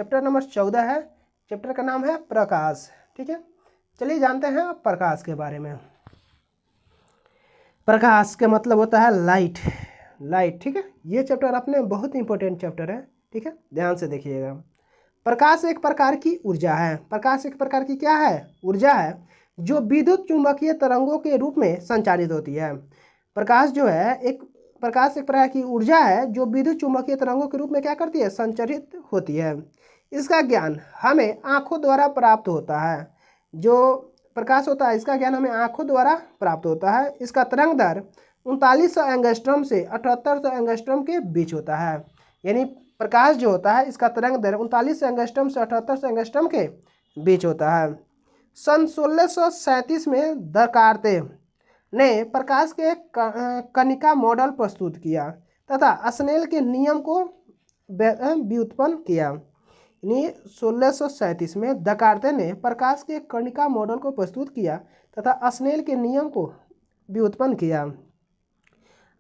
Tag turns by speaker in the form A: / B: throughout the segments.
A: Chapter number 14 है। Chapter का नाम है प्रकाश। ठीक है, चलिए जानते हैं प्रकाश के बारे में। प्रकाश का मतलब होता है लाइट। लाइट, ठीक है, ये चैप्टर अपने बहुत इंपॉर्टेंट चैप्टर है। ठीक है, ध्यान से देखिएगा। प्रकाश एक प्रकार की ऊर्जा है। प्रकाश एक प्रकार की क्या है? ऊर्जा है, जो विद्युत चुंबकीय तरंगों के रूप में संचारित होती है। प्रकाश जो है प्रकाश एक प्रकार की ऊर्जा है जो विद्युत चुंबकीय तरंगों के रूप में क्या करती है? संचारित होती है। इसका ज्ञान हमें आंखों द्वारा प्राप्त होता है। जो प्रकाश होता है इसका ज्ञान हमें आंखों द्वारा प्राप्त होता है। इसका तरंग दर 3900 एंगस्ट्रॉम से 7800 एंगस्ट्रॉम के बीच होता है। यानी प्रकाश जो होता है इसका तरंग दर 3900 एंगस्ट्रॉम से 7800 एंगस्ट्रॉम के बीच होता है। सन 1637 में दकार्ते ने प्रकाश के कणिका मॉडल प्रस्तुत किया तथा स्नेल के नियम को व्युत्पन्न किया। यानी 1637 में दकार्ते ने प्रकाश के कणिका मॉडल को प्रस्तुत किया तथा स्नेल के नियम को व्युत्पन्न किया।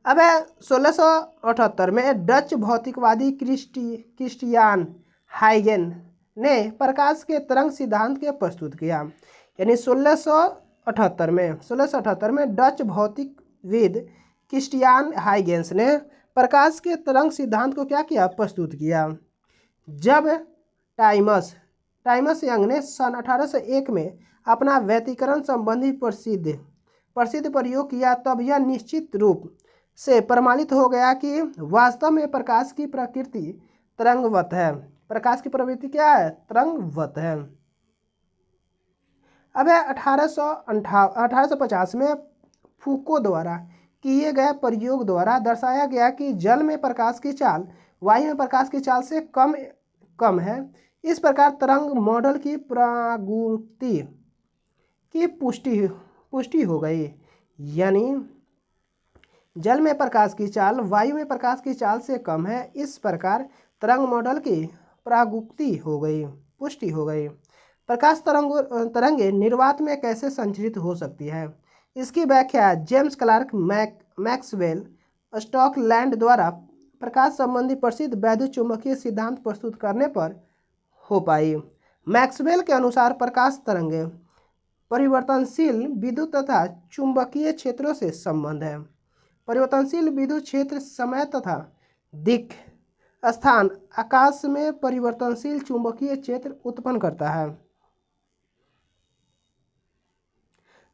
A: अब 1678 में डच भौतिकवादी क्रिस्टियान हाइगेन ने प्रकाश के तरंग सिद्धांत के प्रस्तुत किया। यानी 1678 में डच भौतिकविद क्रिस्टियान हाइगेंस ने प्रकाश के तरंग सिद्धांत को क्या किया? प्रस्तुत किया। जब टाइमस यंग ने सन 1801 में अपना व्यतिकरण संबंधी प्रसिद्ध प्रयोग किया, तब यह निश्चित रूप से प्रमाणित हो गया कि वास्तव में प्रकाश की प्रकृति तरंगवत है। प्रकाश की प्रवृत्ति क्या है? तरंगवत है। अब 1850 में फूको द्वारा किए गए प्रयोग द्वारा दर्शाया गया कि जल में प्रकाश की चाल वायु में प्रकाश की चाल से कम है। इस प्रकार तरंग मॉडल की प्रगुक्ति की पुष्टि हो गई। यानी जल में प्रकाश की चाल वायु में प्रकाश की चाल से कम है। इस प्रकार तरंग मॉडल की प्रगुक्ति हो गई, पुष्टि हो गई। प्रकाश तरंगे निर्वात में कैसे संचरित हो सकती है, इसकी व्याख्या जेम्स क्लार्क मैक्सवेल स्टॉकलैंड द्वारा प्रकाश संबंधी प्रसिद्ध वैद्युत चुंबकीय सिद्धांत प्रस्तुत करने पर हो पाई। मैक्सवेल के अनुसार प्रकाश तरंगे परिवर्तनशील विद्युत तथा चुंबकीय क्षेत्रों से संबंध है। परिवर्तनशील विद्युत क्षेत्र समय तथा दिक् स्थान आकाश में परिवर्तनशील चुंबकीय क्षेत्र उत्पन्न करता है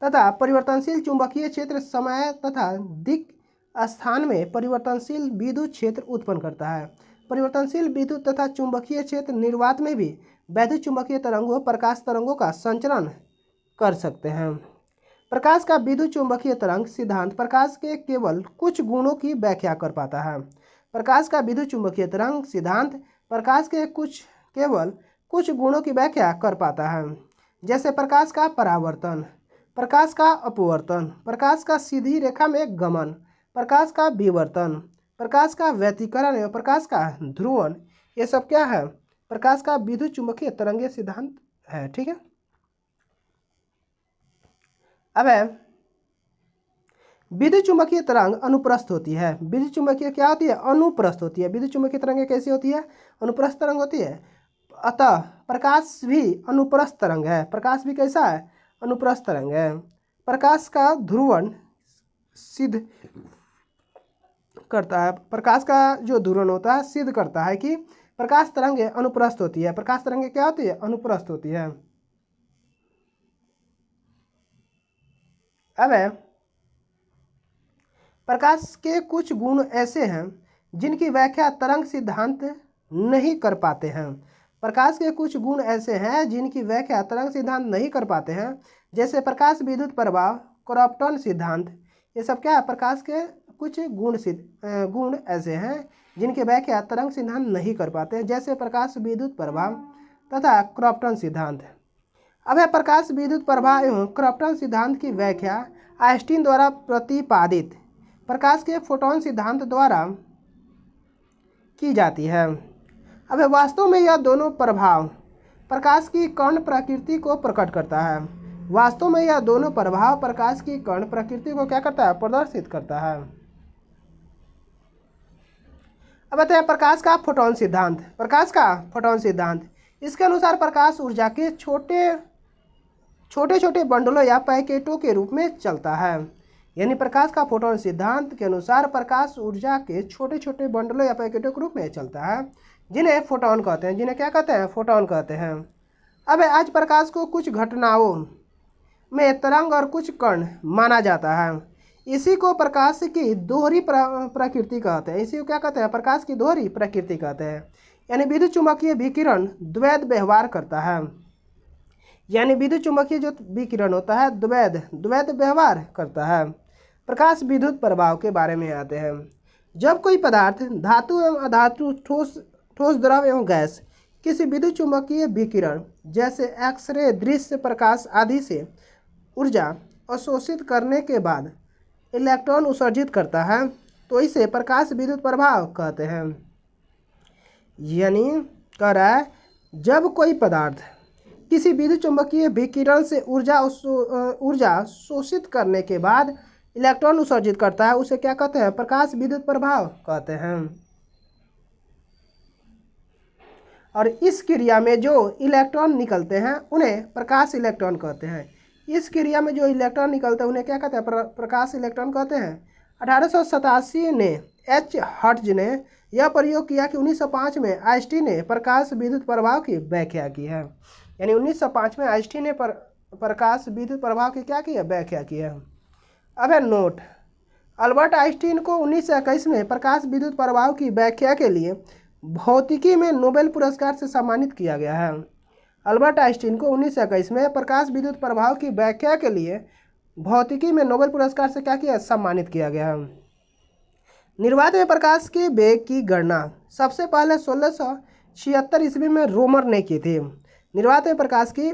A: तथा परिवर्तनशील चुंबकीय क्षेत्र समय तथा दिक् स्थान में परिवर्तनशील विद्युत क्षेत्र उत्पन्न करता है। परिवर्तनशील विद्युत तथा चुंबकीय क्षेत्र निर्वात में भी वैद्युत चुंबकीय तरंगों प्रकाश तरंगों का संचरण कर सकते हैं। प्रकाश का विद्युत चुंबकीय तरंग सिद्धांत प्रकाश के केवल कुछ गुणों की व्याख्या कर पाता है। प्रकाश का विद्युत चुंबकीय तरंग सिद्धांत प्रकाश के केवल कुछ गुणों की व्याख्या कर पाता है, जैसे प्रकाश का परावर्तन, प्रकाश का अपवर्तन, प्रकाश का सीधी रेखा में गमन, प्रकाश का विवर्तन, प्रकाश का व्यतिकरण एवं प्रकाश का ध्रुवण। ये सब क्या है? प्रकाश का विद्युत चुंबकीय तरंगीय सिद्धांत है। ठीक है, अब विद्युत चुंबकीय तरंग अनुप्रस्थ होती है। विद्युत चुंबकीय क्या होती है? अनुप्रस्थ होती है। विद्युत चुंबकीय तरंग कैसी होती है? अनुप्रस्थ तरंग होती है। अतः प्रकाश भी अनुप्रस्थ तरंग है। प्रकाश भी कैसा है? अनुप्रस्थ तरंग है। प्रकाश का ध्रुवण सिद्ध करता है, प्रकाश का जो ध्रुवण होता है सिद्ध करता है कि प्रकाश तरंगे अनुप्रस्थ होती है। प्रकाश तरंगे क्या होती है? अनुप्रस्थ होती है। अब प्रकाश के कुछ गुण ऐसे हैं जिनकी व्याख्या तरंग सिद्धांत नहीं कर पाते हैं। प्रकाश के कुछ गुण ऐसे हैं जिनकी व्याख्या तरंग सिद्धांत नहीं कर पाते हैं, जैसे प्रकाश विद्युत प्रभाव, क्रॉम्पटन सिद्धांत। ये सब क्या है? प्रकाश के कुछ गुण ऐसे हैं जिनकी व्याख्या तरंग सिद्धांत नहीं कर पाते हैं, जैसे प्रकाश विद्युत प्रभाव तथा क्रॉम्पटन सिद्धांत। अब है प्रकाश विद्युत प्रभाव एवं क्रॉम्पटन सिद्धांत की व्याख्या आइंस्टीन द्वारा प्रतिपादित प्रकाश के फोटॉन सिद्धांत द्वारा की जाती है। अब वास्तव में यह दोनों प्रभाव प्रकाश की कण प्रकृति को प्रकट करता है। वास्तव में यह दोनों प्रभाव प्रकाश की कण प्रकृति को क्या करता है? प्रदर्शित करता है। अब बताए प्रकाश का फोटॉन सिद्धांत। प्रकाश का फोटॉन सिद्धांत इसके अनुसार प्रकाश ऊर्जा के छोटे छोटे बंडलों या पैकेटों के रूप में चलता है। यानी प्रकाश का फोटोन सिद्धांत के अनुसार प्रकाश ऊर्जा के छोटे छोटे बंडलों या पैकेटों के रूप में चलता है, जिन्हें फोटोन कहते हैं। जिन्हें क्या कहते हैं? फोटोन कहते हैं। अब आज प्रकाश को कुछ घटनाओं में तरंग और कुछ कण माना जाता है। इसी को प्रकाश की दोहरी प्रकृति कहते हैं। इसी को क्या कहते हैं? प्रकाश की दोहरी प्रकृति कहते हैं। यानी विद्युत चुम्बकीय विकिरण द्वैध व्यवहार करता है। यानी विद्युत चुम्बकीय जो विकिरण होता है द्वैध व्यवहार करता है। प्रकाश विद्युत प्रभाव के बारे में आते हैं। जब कोई पदार्थ धातु एवं अधातु ठोस द्रव एवं गैस किसी विद्युत चुम्बकीय विकिरण जैसे एक्सरे, दृश्य प्रकाश आदि से ऊर्जा अवशोषित करने के बाद इलेक्ट्रॉन उत्सर्जित करता है तो इसे प्रकाश विद्युत प्रभाव कहते हैं। यानी कह रहा है जब कोई पदार्थ किसी विद्युत चुम्बकीय विकिरण से ऊर्जा शोषित करने के बाद इलेक्ट्रॉन उत्सर्जित करता है उसे क्या कहते हैं? प्रकाश विद्युत प्रभाव कहते हैं। और इस क्रिया में जो इलेक्ट्रॉन निकलते हैं उन्हें प्रकाश इलेक्ट्रॉन कहते हैं। इस क्रिया में जो इलेक्ट्रॉन निकलते हैं उन्हें क्या कहते हैं? प्रकाश इलेक्ट्रॉन कहते हैं। 1887 ने एच हर्ट्ज ने यह प्रयोग किया कि 1905 में आइंस्टीन ने प्रकाश विद्युत प्रभाव की व्याख्या की है। यानी 1905 में आइंस्टीन ने प्रकाश विद्युत प्रभाव की क्या की है? व्याख्या की है। अब है नोट, अल्बर्ट आइंस्टीन को 1921 में प्रकाश विद्युत प्रभाव की व्याख्या के लिए भौतिकी में नोबेल पुरस्कार से सम्मानित किया गया है। अल्बर्ट आइंस्टीन को 1921 में प्रकाश विद्युत प्रभाव की व्याख्या के लिए भौतिकी में नोबेल पुरस्कार से क्या किया? सम्मानित किया गया है। निर्वात में प्रकाश के वेग की गणना सबसे पहले 1676 ईस्वी में रोमर ने की थी। निर्वात में प्रकाश के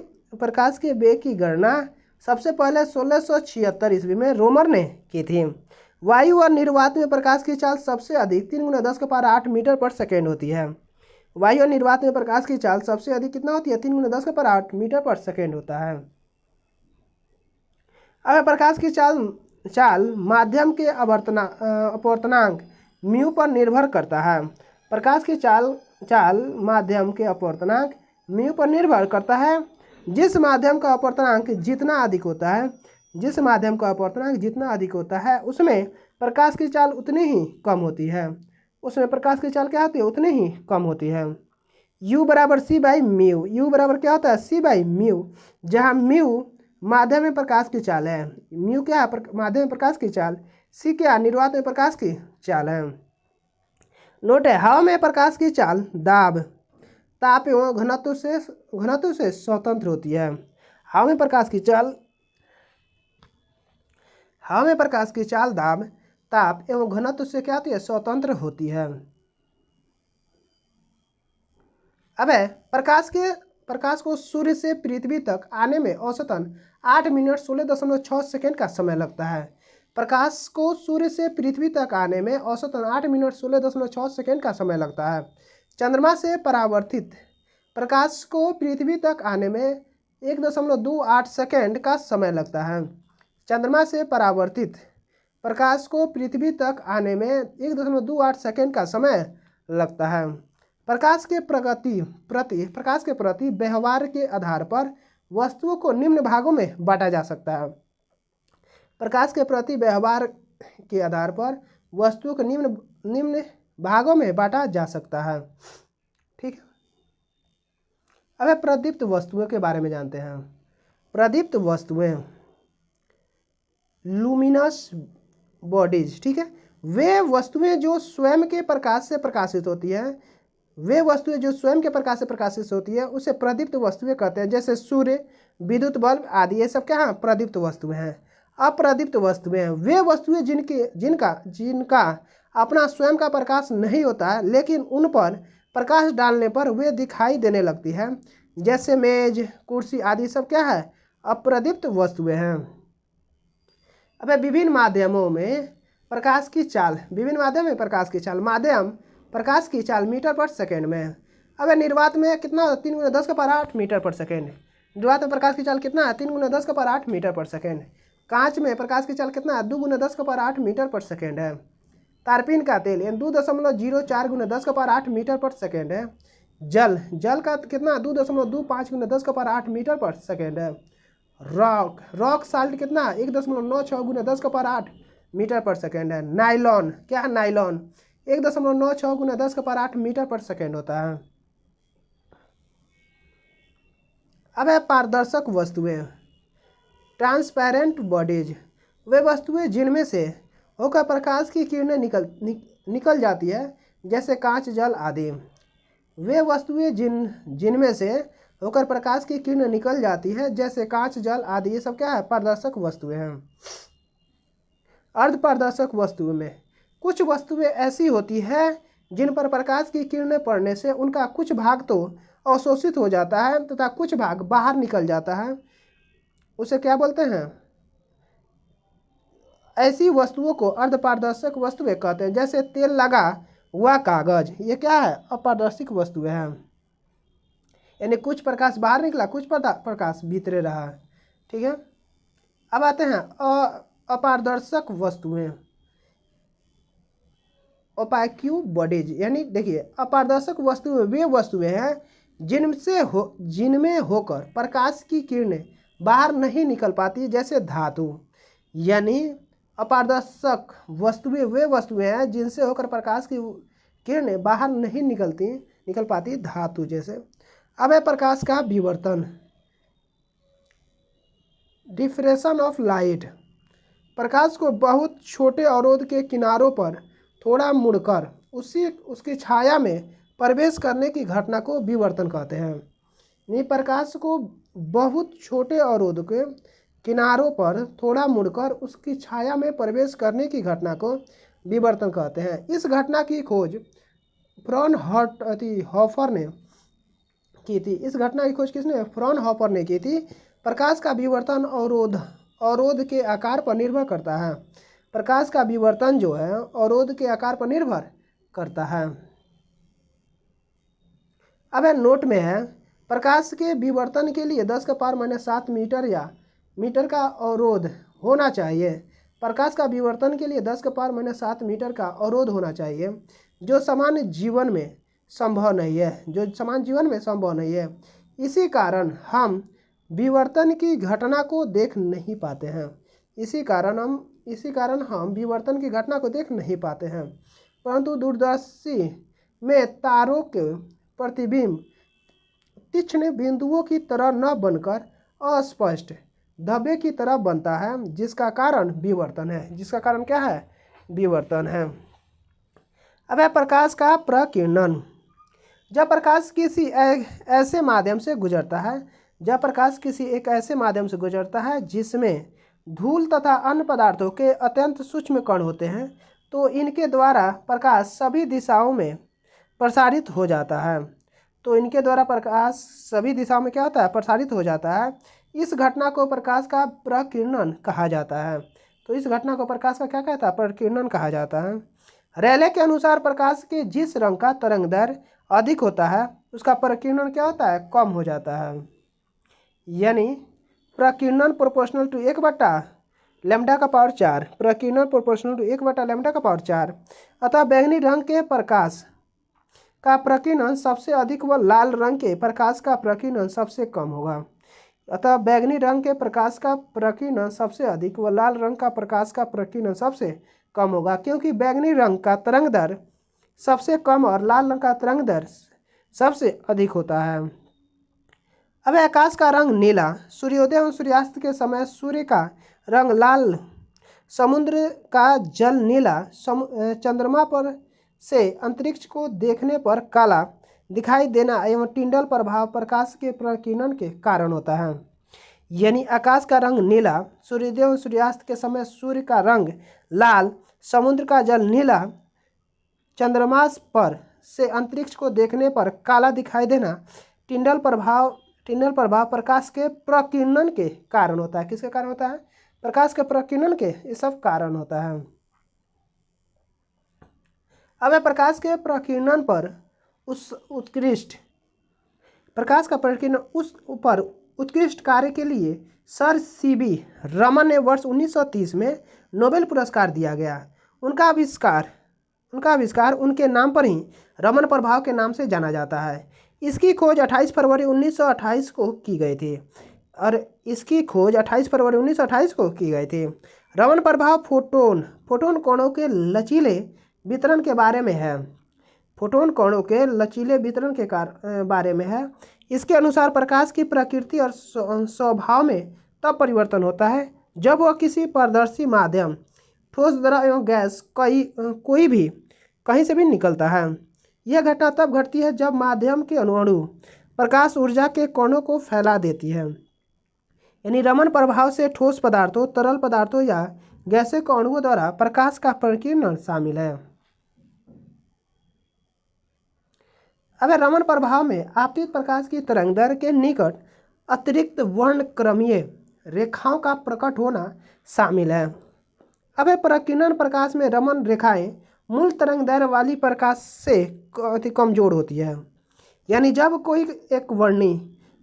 A: वेग की गणना सबसे पहले 1676 ईस्वी में रोमर ने की थी। वायु और निर्वात में प्रकाश की चाल सबसे अधिक 3 × 10⁸ मीटर पर सेकेंड होती है। वायु और निर्वात में प्रकाश की चाल सबसे अधिक कितना होती है? 3 × 10⁸ मीटर पर सेकेंड होता है। अब प्रकाश की चाल माध्यम के अपवर्तनांक म्यू पर निर्भर करता है। प्रकाश की चाल माध्यम के अपवर्तनांक म्यू पर निर्भर करता है। जिस माध्यम का अपवर्तनांक जितना अधिक होता है उसमें प्रकाश की चाल उतनी ही कम होती है। उतनी ही कम होती है। U बराबर C/μ। U बराबर क्या होता है? C/μ। जहाँ म्यू माध्यम में प्रकाश की चाल है, म्यू क्या है? माध्यम में प्रकाश की चाल। C क्या? निर्वात में प्रकाश की चाल है। नोट है, हवा में प्रकाश की चाल दाब, ताप एवं घनत्व से स्वतंत्र होती है। हवा में प्रकाश की चाल दाब, ताप एवं घनत्व से क्या होती है? स्वतंत्र होती है। अब है प्रकाश को सूर्य से पृथ्वी तक आने में औसतन 8 मिनट 16.6 सेकेंड का समय लगता है। प्रकाश को सूर्य से पृथ्वी तक आने में औसतन 8 मिनट 16.6 सेकेंड का समय लगता है। चंद्रमा से परावर्तित प्रकाश को पृथ्वी तक आने में 1.28 सेकेंड का समय लगता है। चंद्रमा से परावर्तित प्रकाश को पृथ्वी तक आने में 1.28 सेकेंड का समय लगता है। प्रकाश के प्रति व्यवहार के आधार पर वस्तुओं को निम्न भागों में बांटा जा सकता है। प्रकाश के प्रति व्यवहार के आधार पर वस्तुओं को निम्न भागों में बांटा जा सकता है। ठीक है। अब प्रदीप्त वस्तुओं के बारे में जानते हैं। प्रदीप्त वस्तुएं लुमिनस बॉडीज, ठीक है, वे वस्तुएं जो स्वयं के प्रकाश से प्रकाशित होती है उसे प्रदीप्त वस्तुएं कहते हैं। जैसे सूर्य, विद्युत बल्ब आदि, ये सब क्या है? प्रदीप्त वस्तुएं हैं। अप्रदीप्त वस्तुएं वे वस्तुएं जिनका अपना स्वयं का प्रकाश नहीं होता है लेकिन उन पर प्रकाश डालने पर वे दिखाई देने लगती है। जैसे मेज, कुर्सी आदि सब क्या है? अप्रदीप्त वस्तुएं हैं। अब विभिन्न माध्यमों में प्रकाश की चाल, माध्यम प्रकाश की चाल मीटर पर सेकेंड में है। अब निर्वात में कितना? 3 × 10⁸ मीटर पर सेकेंड। निर्वात में प्रकाश की चाल कितना है? 3 × 10⁸ मीटर पर सेकेंड। कांच में प्रकाश की चाल कितना है? 2 × 10⁸ मीटर पर सेकेंड है। तारपीन का तेल 2.04 × 10⁸ मीटर पर सेकेंड है। जल, जल का कितना 2.25 × 10⁸ मीटर पर सेकेंड है। रॉक, रॉक साल्ट कितना 1.96 × 10⁸ मीटर पर सेकेंड है। नाइलॉन, क्या है नाइलॉन 1.96 × 10⁸ मीटर पर सेकेंड होता है। अब है पारदर्शक वस्तुएं, ट्रांसपेरेंट बॉडीज, वे वस्तुएं जिनमें से होकर प्रकाश की किरणें निकल जाती है जैसे कांच, जल आदि। वे वस्तुएं जिनमें से होकर प्रकाश की किरणें निकल जाती है जैसे कांच, जल आदि, ये सब क्या है पारदर्शक वस्तुएं हैं। अर्धपारदर्शक वस्तुओं में कुछ वस्तुएं ऐसी होती है जिन पर प्रकाश की किरणें पड़ने से उनका कुछ भाग तो अवशोषित हो जाता है तथा कुछ भाग बाहर निकल जाता है, उसे क्या बोलते हैं? ऐसी वस्तुओं को अर्धपारदर्शक वस्तुएं कहते हैं। जैसे तेल लगा हुआ कागज, ये क्या है अपारदर्शिक वस्तुएं हैं, यानी कुछ प्रकाश बाहर निकला, कुछ प्रकाश भीतरे रहा। ठीक है, अब आते हैं अपारदर्शक वस्तुएं, ओपेक्यू बॉडीज। यानी देखिए अपारदर्शक वस्तुएं वे वस्तुएं हैं जिनमें होकर प्रकाश की किरणें बाहर नहीं निकल पाती, जैसे धातु। यानी अपारदर्शक वस्तुएं वे वस्तुएं हैं जिनसे होकर प्रकाश की किरणें बाहर नहीं निकल पाती, धातु जैसे। अब है प्रकाश का विवर्तन, डिफ्रेक्शन ऑफ लाइट। प्रकाश को बहुत छोटे अवरोध के किनारों पर थोड़ा मुड़कर उसकी छाया में प्रवेश करने की घटना को विवर्तन कहते हैं। यानी प्रकाश को बहुत छोटे अवरोध के किनारों पर थोड़ा मुड़कर उसकी छाया में प्रवेश करने की घटना को विवर्तन कहते हैं। इस घटना की खोज फ्रॉनहॉफर ने की थी। इस घटना की खोज किसने? फ्रॉनहॉफर ने की थी। प्रकाश का विवर्तन अवरोध के आकार पर निर्भर करता है। प्रकाश का विवर्तन जो है अवरोध के आकार पर निर्भर करता है। अब है नोट में है प्रकाश के विवर्तन के लिए 10⁻⁷ मीटर या मीटर का अवरोध होना चाहिए। प्रकाश का विवर्तन के लिए 10⁻⁷ मीटर का अवरोध होना चाहिए, जो सामान्य जीवन में संभव नहीं है। इसी कारण हम विवर्तन की घटना को देख नहीं पाते हैं। इसी कारण हम विवर्तन की घटना को देख नहीं पाते हैं। परंतु दूरदर्शी में तारों के प्रतिबिंब तीक्ष्ण बिंदुओं की तरह न बनकर अस्पष्ट धब्बे की तरह बनता है, जिसका कारण विवर्तन है। जिसका कारण क्या है? विवर्तन है। अब है प्रकाश का प्रकीर्णन। जब प्रकाश किसी एक ऐसे माध्यम से गुजरता है जिसमें धूल तथा अन्य पदार्थों के अत्यंत सूक्ष्म कण होते हैं, तो इनके द्वारा प्रकाश सभी दिशाओं में प्रसारित हो जाता है। क्या होता है? प्रसारित हो जाता है। इस घटना को प्रकाश का प्रकीर्णन कहा जाता है। तो इस घटना को प्रकाश का क्या कहता है? प्रकीर्णन कहा जाता है। रेले के अनुसार प्रकाश के जिस रंग का तरंगदैर्घ्य अधिक होता है उसका प्रकीर्णन क्या होता है? कम हो जाता है। यानी प्रकीर्णन प्रोपोर्शनल टू 1/λ⁴, प्रकीर्णन प्रोपोर्शनल टू 1/λ⁴। अतः बैंगनी रंग के प्रकाश का प्रकीर्णन सबसे अधिक व लाल रंग के प्रकाश का प्रकीर्णन सबसे कम होगा। अतः बैंगनी रंग के प्रकाश का प्रकीर्णन सबसे अधिक व लाल रंग का प्रकाश का प्रकीर्णन सबसे कम होगा, क्योंकि बैंगनी रंग का तरंगदैर्घ्य सबसे कम और लाल रंग का तरंगदैर्घ्य सबसे अधिक होता है। अब आकाश का रंग नीला। सूर्योदय एवं सूर्यास्त के समय सूर्य का रंग लाल, समुद्र का जल नीला, चंद्रमा पर से अंतरिक्ष को देखने पर काला दिखाई देना एवं टिंडल प्रभाव प्रकाश के प्रकीर्णन के कारण होता है। यानी आकाश का रंग नीला, सूर्योदय एवं सूर्यास्त के समय सूर्य का रंग लाल, समुद्र का जल नीला, चंद्रमा पर से अंतरिक्ष को देखने पर काला दिखाई देना, टिंडल प्रभाव प्रकाश के प्रकीर्णन के कारण होता है। किसके कारण होता है? प्रकाश के प्रकीर्णन के ये सब कारण होता है। अब प्रकाश के प्रकीर्णन पर उत्कृष्ट कार्य के लिए सर सीवी रमन ने वर्ष 1930 में नोबेल पुरस्कार दिया गया। उनका आविष्कार उनके नाम पर ही रमन प्रभाव के नाम से जाना जाता है। इसकी खोज 28 फरवरी 1928 को की गई थी और इसकी खोज 28 फरवरी 1928 को की गई थी। रमन प्रभाव फोटोन कोणों के लचीले वितरण के बारे में है। फोटोन कोणों के लचीले वितरण के बारे में है। इसके अनुसार प्रकाश की प्रकृति और स्वभाव में तब परिवर्तन होता है जब वह किसी पारदर्शी माध्यम, ठोस, द्रव एवं गैस कोई भी कहीं से भी निकलता है। यह घटना तब घटती है जब माध्यम के अणु प्रकाश ऊर्जा के कणों को फैला देती है। यानी रमन प्रभाव से ठोस पदार्थों, तरल पदार्थों या गैसों के अणुओं द्वारा प्रकाश का प्रकीर्णन शामिल है। अब रमन प्रभाव में आपतित प्रकाश की तरंगदैर्घ्य के निकट अतिरिक्त वर्णक्रमीय रेखाओं का प्रकट होना शामिल है। अब प्रकीर्णन प्रकाश में रमन रेखाएं मूल तरंगदैर्घ्य वाली प्रकाश से कमजोर होती है। यानी जब कोई एक वर्णी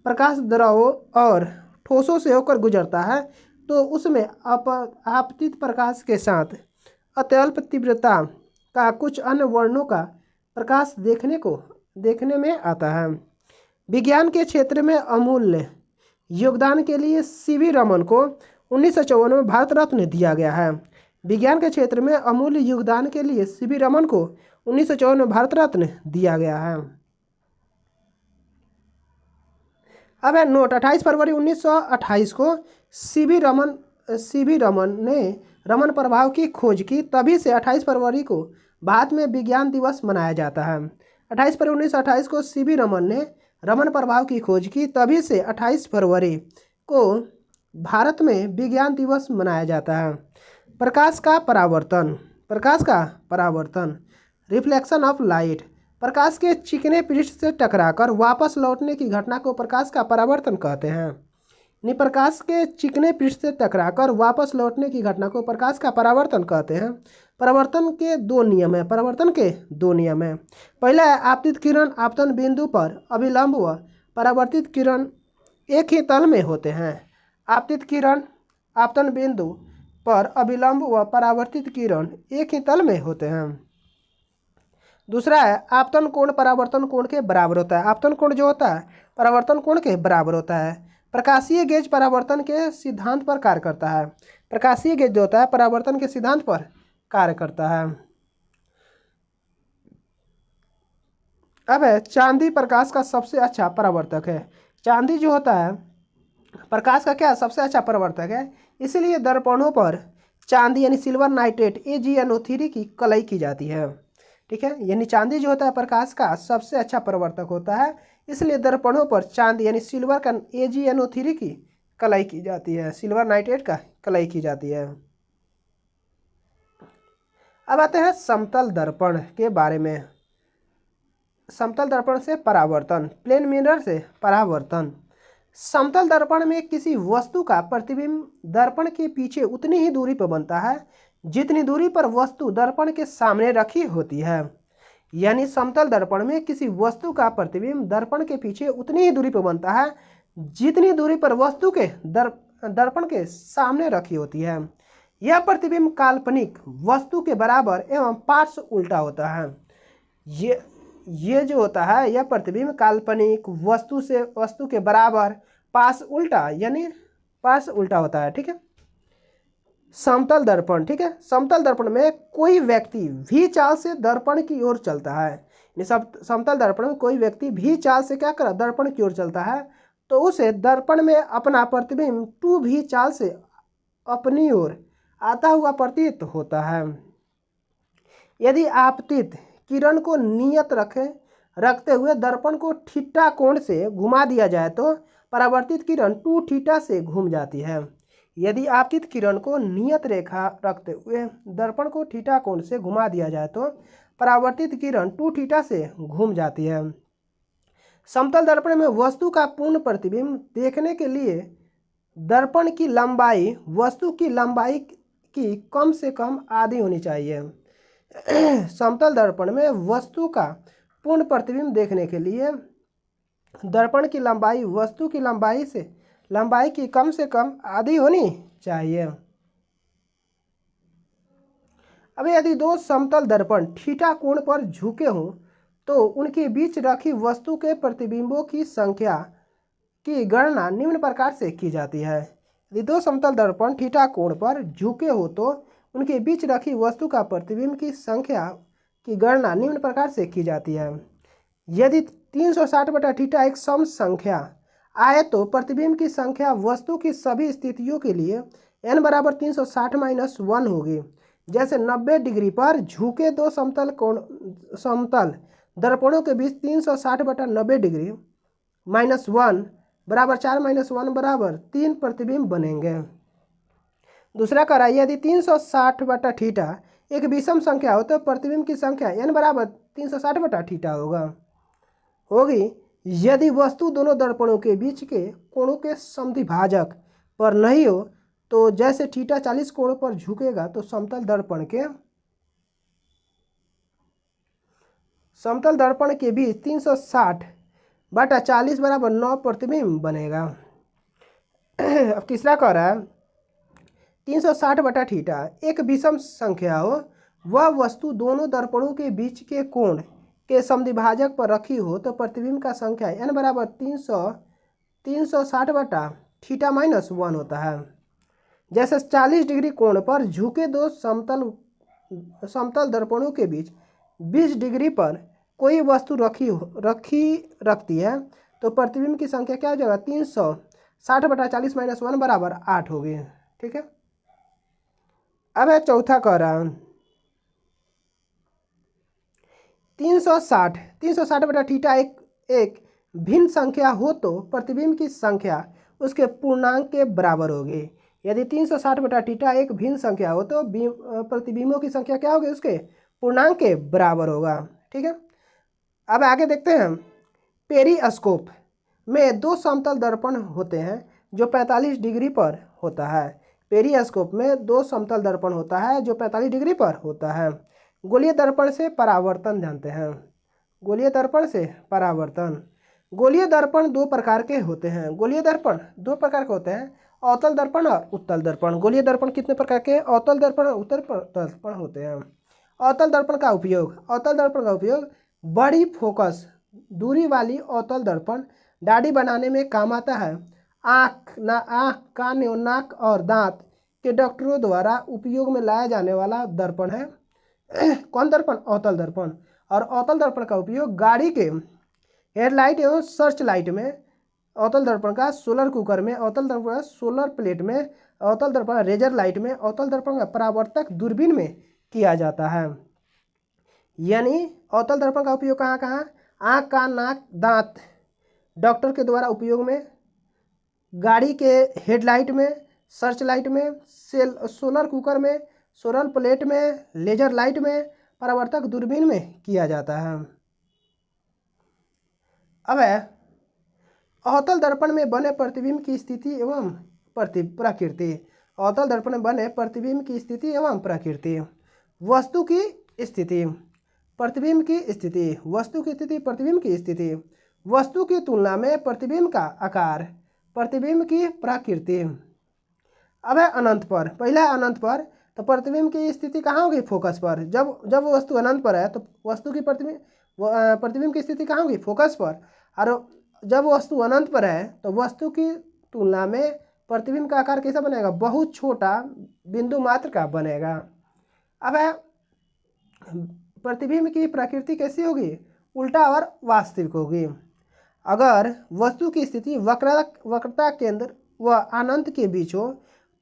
A: प्रकाश द्रवों और ठोसों से होकर गुजरता है तो उसमें आपतित प्रकाश के साथ अत्यल्प तीव्रता का कुछ अन्य वर्णों का प्रकाश देखने में आता है। विज्ञान के क्षेत्र में अमूल्य योगदान के लिए सीवी रमन को 1954 में भारत रत्न दिया गया है। विज्ञान के क्षेत्र में अमूल्य योगदान के लिए सीवी रमन को 1954 में भारत रत्न दिया गया है। अब है नोट, 28 फरवरी 1928 को सीवी रमन ने रमन प्रभाव की खोज की, तभी से 28 फरवरी को भारत में विज्ञान दिवस मनाया जाता है। 28 फरवरी 1928 को सीवी रमन ने रमन प्रभाव की खोज की, तभी से 28 फरवरी को भारत में विज्ञान दिवस मनाया जाता है। प्रकाश का परावर्तन, रिफ्लेक्शन ऑफ लाइट, प्रकाश के चिकने पृष्ठ से टकराकर वापस लौटने की घटना को प्रकाश का परावर्तन कहते हैं। प्रकाश के चिकने पृष्ठ से टकराकर वापस लौटने की घटना को प्रकाश का परावर्तन कहते हैं। परावर्तन के दो नियम हैं। पहला है आपतित किरण आपतन बिंदु पर अभिलंब व परावर्तित किरण एक ही तल में होते हैं। आपतित किरण आपतन बिंदु पर अभिलंब व परावर्तित किरण एक ही तल में होते हैं। दूसरा है आपतन कोण परावर्तन कोण के बराबर होता है। आपतन कोण जो होता है परावर्तन कोण के बराबर होता है। प्रकाशीय गेज परावर्तन के सिद्धांत पर कार्य करता है। प्रकाशीय गेज जो होता है परावर्तन के सिद्धांत पर कार्य करता है। अब है चांदी प्रकाश का सबसे अच्छा परावर्तक है। चांदी जो होता है प्रकाश का क्या सबसे अच्छा परावर्तक है, इसलिए दर्पणों पर चांदी यानी सिल्वर नाइट्रेट AgNO3 की कलई की जाती है। ठीक है, यानी चांदी जो होता है प्रकाश का सबसे अच्छा परावर्तक होता है, इसलिए दर्पणों पर चांदी यानी सिल्वर का AgNO3 की कलई की जाती है, सिल्वर नाइट्रेट का कलई की जाती है। अब आते हैं समतल दर्पण के बारे में। समतल दर्पण से परावर्तन, प्लेन मिरर से परावर्तन। समतल दर्पण में किसी वस्तु का प्रतिबिंब दर्पण के पीछे उतनी ही दूरी पर बनता है जितनी दूरी पर वस्तु दर्पण के सामने रखी होती है। यानी समतल दर्पण में किसी वस्तु का प्रतिबिंब दर्पण के पीछे उतनी ही दूरी पर बनता है जितनी दूरी पर वस्तु के दर्पण के सामने रखी होती है। यह प्रतिबिंब काल्पनिक वस्तु के बराबर एवं पार्श्व उल्टा होता है। ये जो होता है यह प्रतिबिंब काल्पनिक वस्तु के बराबर पार्श्व उल्टा यानी पार्श्व उल्टा होता है। ठीक है, समतल दर्पण। ठीक है, समतल दर्पण में कोई व्यक्ति भी चाल से दर्पण की ओर चलता है। समतल दर्पण में कोई व्यक्ति भी चाल से क्या कर दर्पण की ओर चलता है तो उसे दर्पण में अपना प्रतिबिंब 2 भी चाल से अपनी ओर आता हुआ प्रतीत होता है। यदि आपतित किरण को नियत रखते हुए दर्पण को थीटा कोण से घुमा दिया जाए तो परावर्तित किरण 2 थीटा से घूम जाती है। यदि आपतित किरण को नियत रेखा रखते हुए दर्पण को थीटा कोण से घुमा दिया जाए तो परावर्तित किरण 2 थीटा से घूम जाती है। समतल दर्पण में वस्तु का पूर्ण प्रतिबिंब देखने के लिए दर्पण की लंबाई वस्तु की लंबाई की कम से कम आधी होनी चाहिए। समतल दर्पण में वस्तु का पूर्ण प्रतिबिंब देखने के लिए दर्पण की लंबाई वस्तु की लंबाई की कम से कम आधी होनी चाहिए। अब यदि दो समतल दर्पण थीटा कोण पर झुके हों तो उनके बीच रखी वस्तु के प्रतिबिंबों की संख्या की गणना निम्न प्रकार से की जाती है। यदि दो समतल दर्पण थीटा कोण पर झुके हो तो उनके बीच रखी वस्तु का प्रतिबिंब की संख्या की गणना निम्न प्रकार से की जाती है। यदि 360/थीटा एक सम संख्या आए तो प्रतिबिंब की संख्या वस्तु की सभी स्थितियों के लिए n बराबर 360-1 होगी। जैसे 90 डिग्री पर झुके दो समतल दर्पणों के बीच 360/90 डिग्री -1 बराबर 4 - 1 बराबर 3 प्रतिबिंब बनेंगे। दूसरा कह रहा है यदि 360/थीटा एक विषम संख्या हो तो प्रतिबिंब की संख्या n बराबर 360/थीटा होगी। यदि वस्तु दोनों दर्पणों के बीच के कोणों के समद्विभाजक पर नहीं हो तो जैसे थीटा 40 कोण पर झुकेगा तो समतल दर्पण के बीच 360/40 बराबर 9 प्रतिबिंब बनेगा। अब तीसरा कह रहा है 360/थीटा एक विषम संख्या हो, वह वस्तु दोनों दर्पणों के बीच के कोण के समद्विभाजक पर रखी हो तो प्रतिबिंब का संख्या n बराबर 360/थीटा -1 होता है। जैसे 40 डिग्री कोण पर झुके दो समतल दर्पणों के बीच 20 डिग्री पर कोई वस्तु रखती है तो प्रतिबिंब की संख्या क्या हो जाएगा 360/40 -1 बराबर 8 होगी। ठीक है। अब है चौथा कह रहा है 360/थीटा एक भिन्न संख्या हो तो प्रतिबिंब की संख्या उसके पूर्णांक के बराबर होगी। यदि 360/थीटा एक भिन्न संख्या हो तो प्रतिबिंबों की संख्या क्या होगी उसके पूर्णांक के बराबर होगा। ठीक है। अब आगे देखते हैं पेरिस्कोप में दो समतल दर्पण होते हैं जो 45 डिग्री पर होता है। पेरिस्कोप में दो समतल दर्पण होता है जो 45 डिग्री पर होता है। गोलीय दर्पण से परावर्तन जानते हैं। गोलीय दर्पण से परावर्तन। गोलीय दर्पण दो प्रकार के होते हैं। गोलीय दर्पण दो प्रकार के होते हैं, अवतल दर्पण और उत्तल दर्पण। गोलीय दर्पण कितने प्रकार के? अवतल दर्पण और उत्तल दर्पण होते हैं। अवतल दर्पण का उपयोग बड़ी फोकस दूरी वाली अवतल दर्पण दाढ़ी बनाने में काम आता है। आँख, कान, नाक और दांत के डॉक्टरों द्वारा उपयोग में लाया जाने वाला दर्पण है कौन दर्पण? अवतल दर्पण। और अवतल दर्पण का उपयोग गाड़ी के हेडलाइट एवं सर्च लाइट में, अवतल दर्पण का सोलर कुकर में, अवतल दर्पण का सोलर प्लेट में, अवतल दर्पण रेजर लाइट में, अवतल दर्पण का परावर्तक दूरबीन में किया जाता है। यानी अवतल दर्पण का उपयोग कहाँ कहाँ? आँख, कान, नाक, दांत डॉक्टर के द्वारा उपयोग में, गाड़ी के हेडलाइट में, सर्च लाइट में, सोलर कुकर में, सोलर प्लेट में, लेजर लाइट में, परावर्तक दूरबीन में किया जाता है। अब है अवतल दर्पण में बने प्रतिबिंब की स्थिति एवं प्रकृति। अवतल दर्पण में बने प्रतिबिंब की स्थिति एवं प्रकृति। वस्तु की स्थिति, प्रतिबिंब की स्थिति, वस्तु की स्थिति, प्रतिबिंब की स्थिति, वस्तु की तुलना में प्रतिबिंब का आकार, प्रतिबिंब की प्रकृति। अब है अनंत पर। पहला है अनंत पर, तो प्रतिबिंब की स्थिति कहाँ होगी? फोकस पर। जब वस्तु अनंत पर है तो वस्तु की प्रतिबिंब की स्थिति कहाँ होगी? फोकस पर। और जब वस्तु अनंत पर है तो वस्तु की तुलना में प्रतिबिंब का आकार कैसा बनेगा? बहुत छोटा बिंदु मात्र का बनेगा। अब है प्रतिबिंब की प्रकृति कैसी होगी? उल्टा और वास्तविक होगी। अगर वस्तु की स्थिति वक्रता केंद्र व अनंत के बीच हो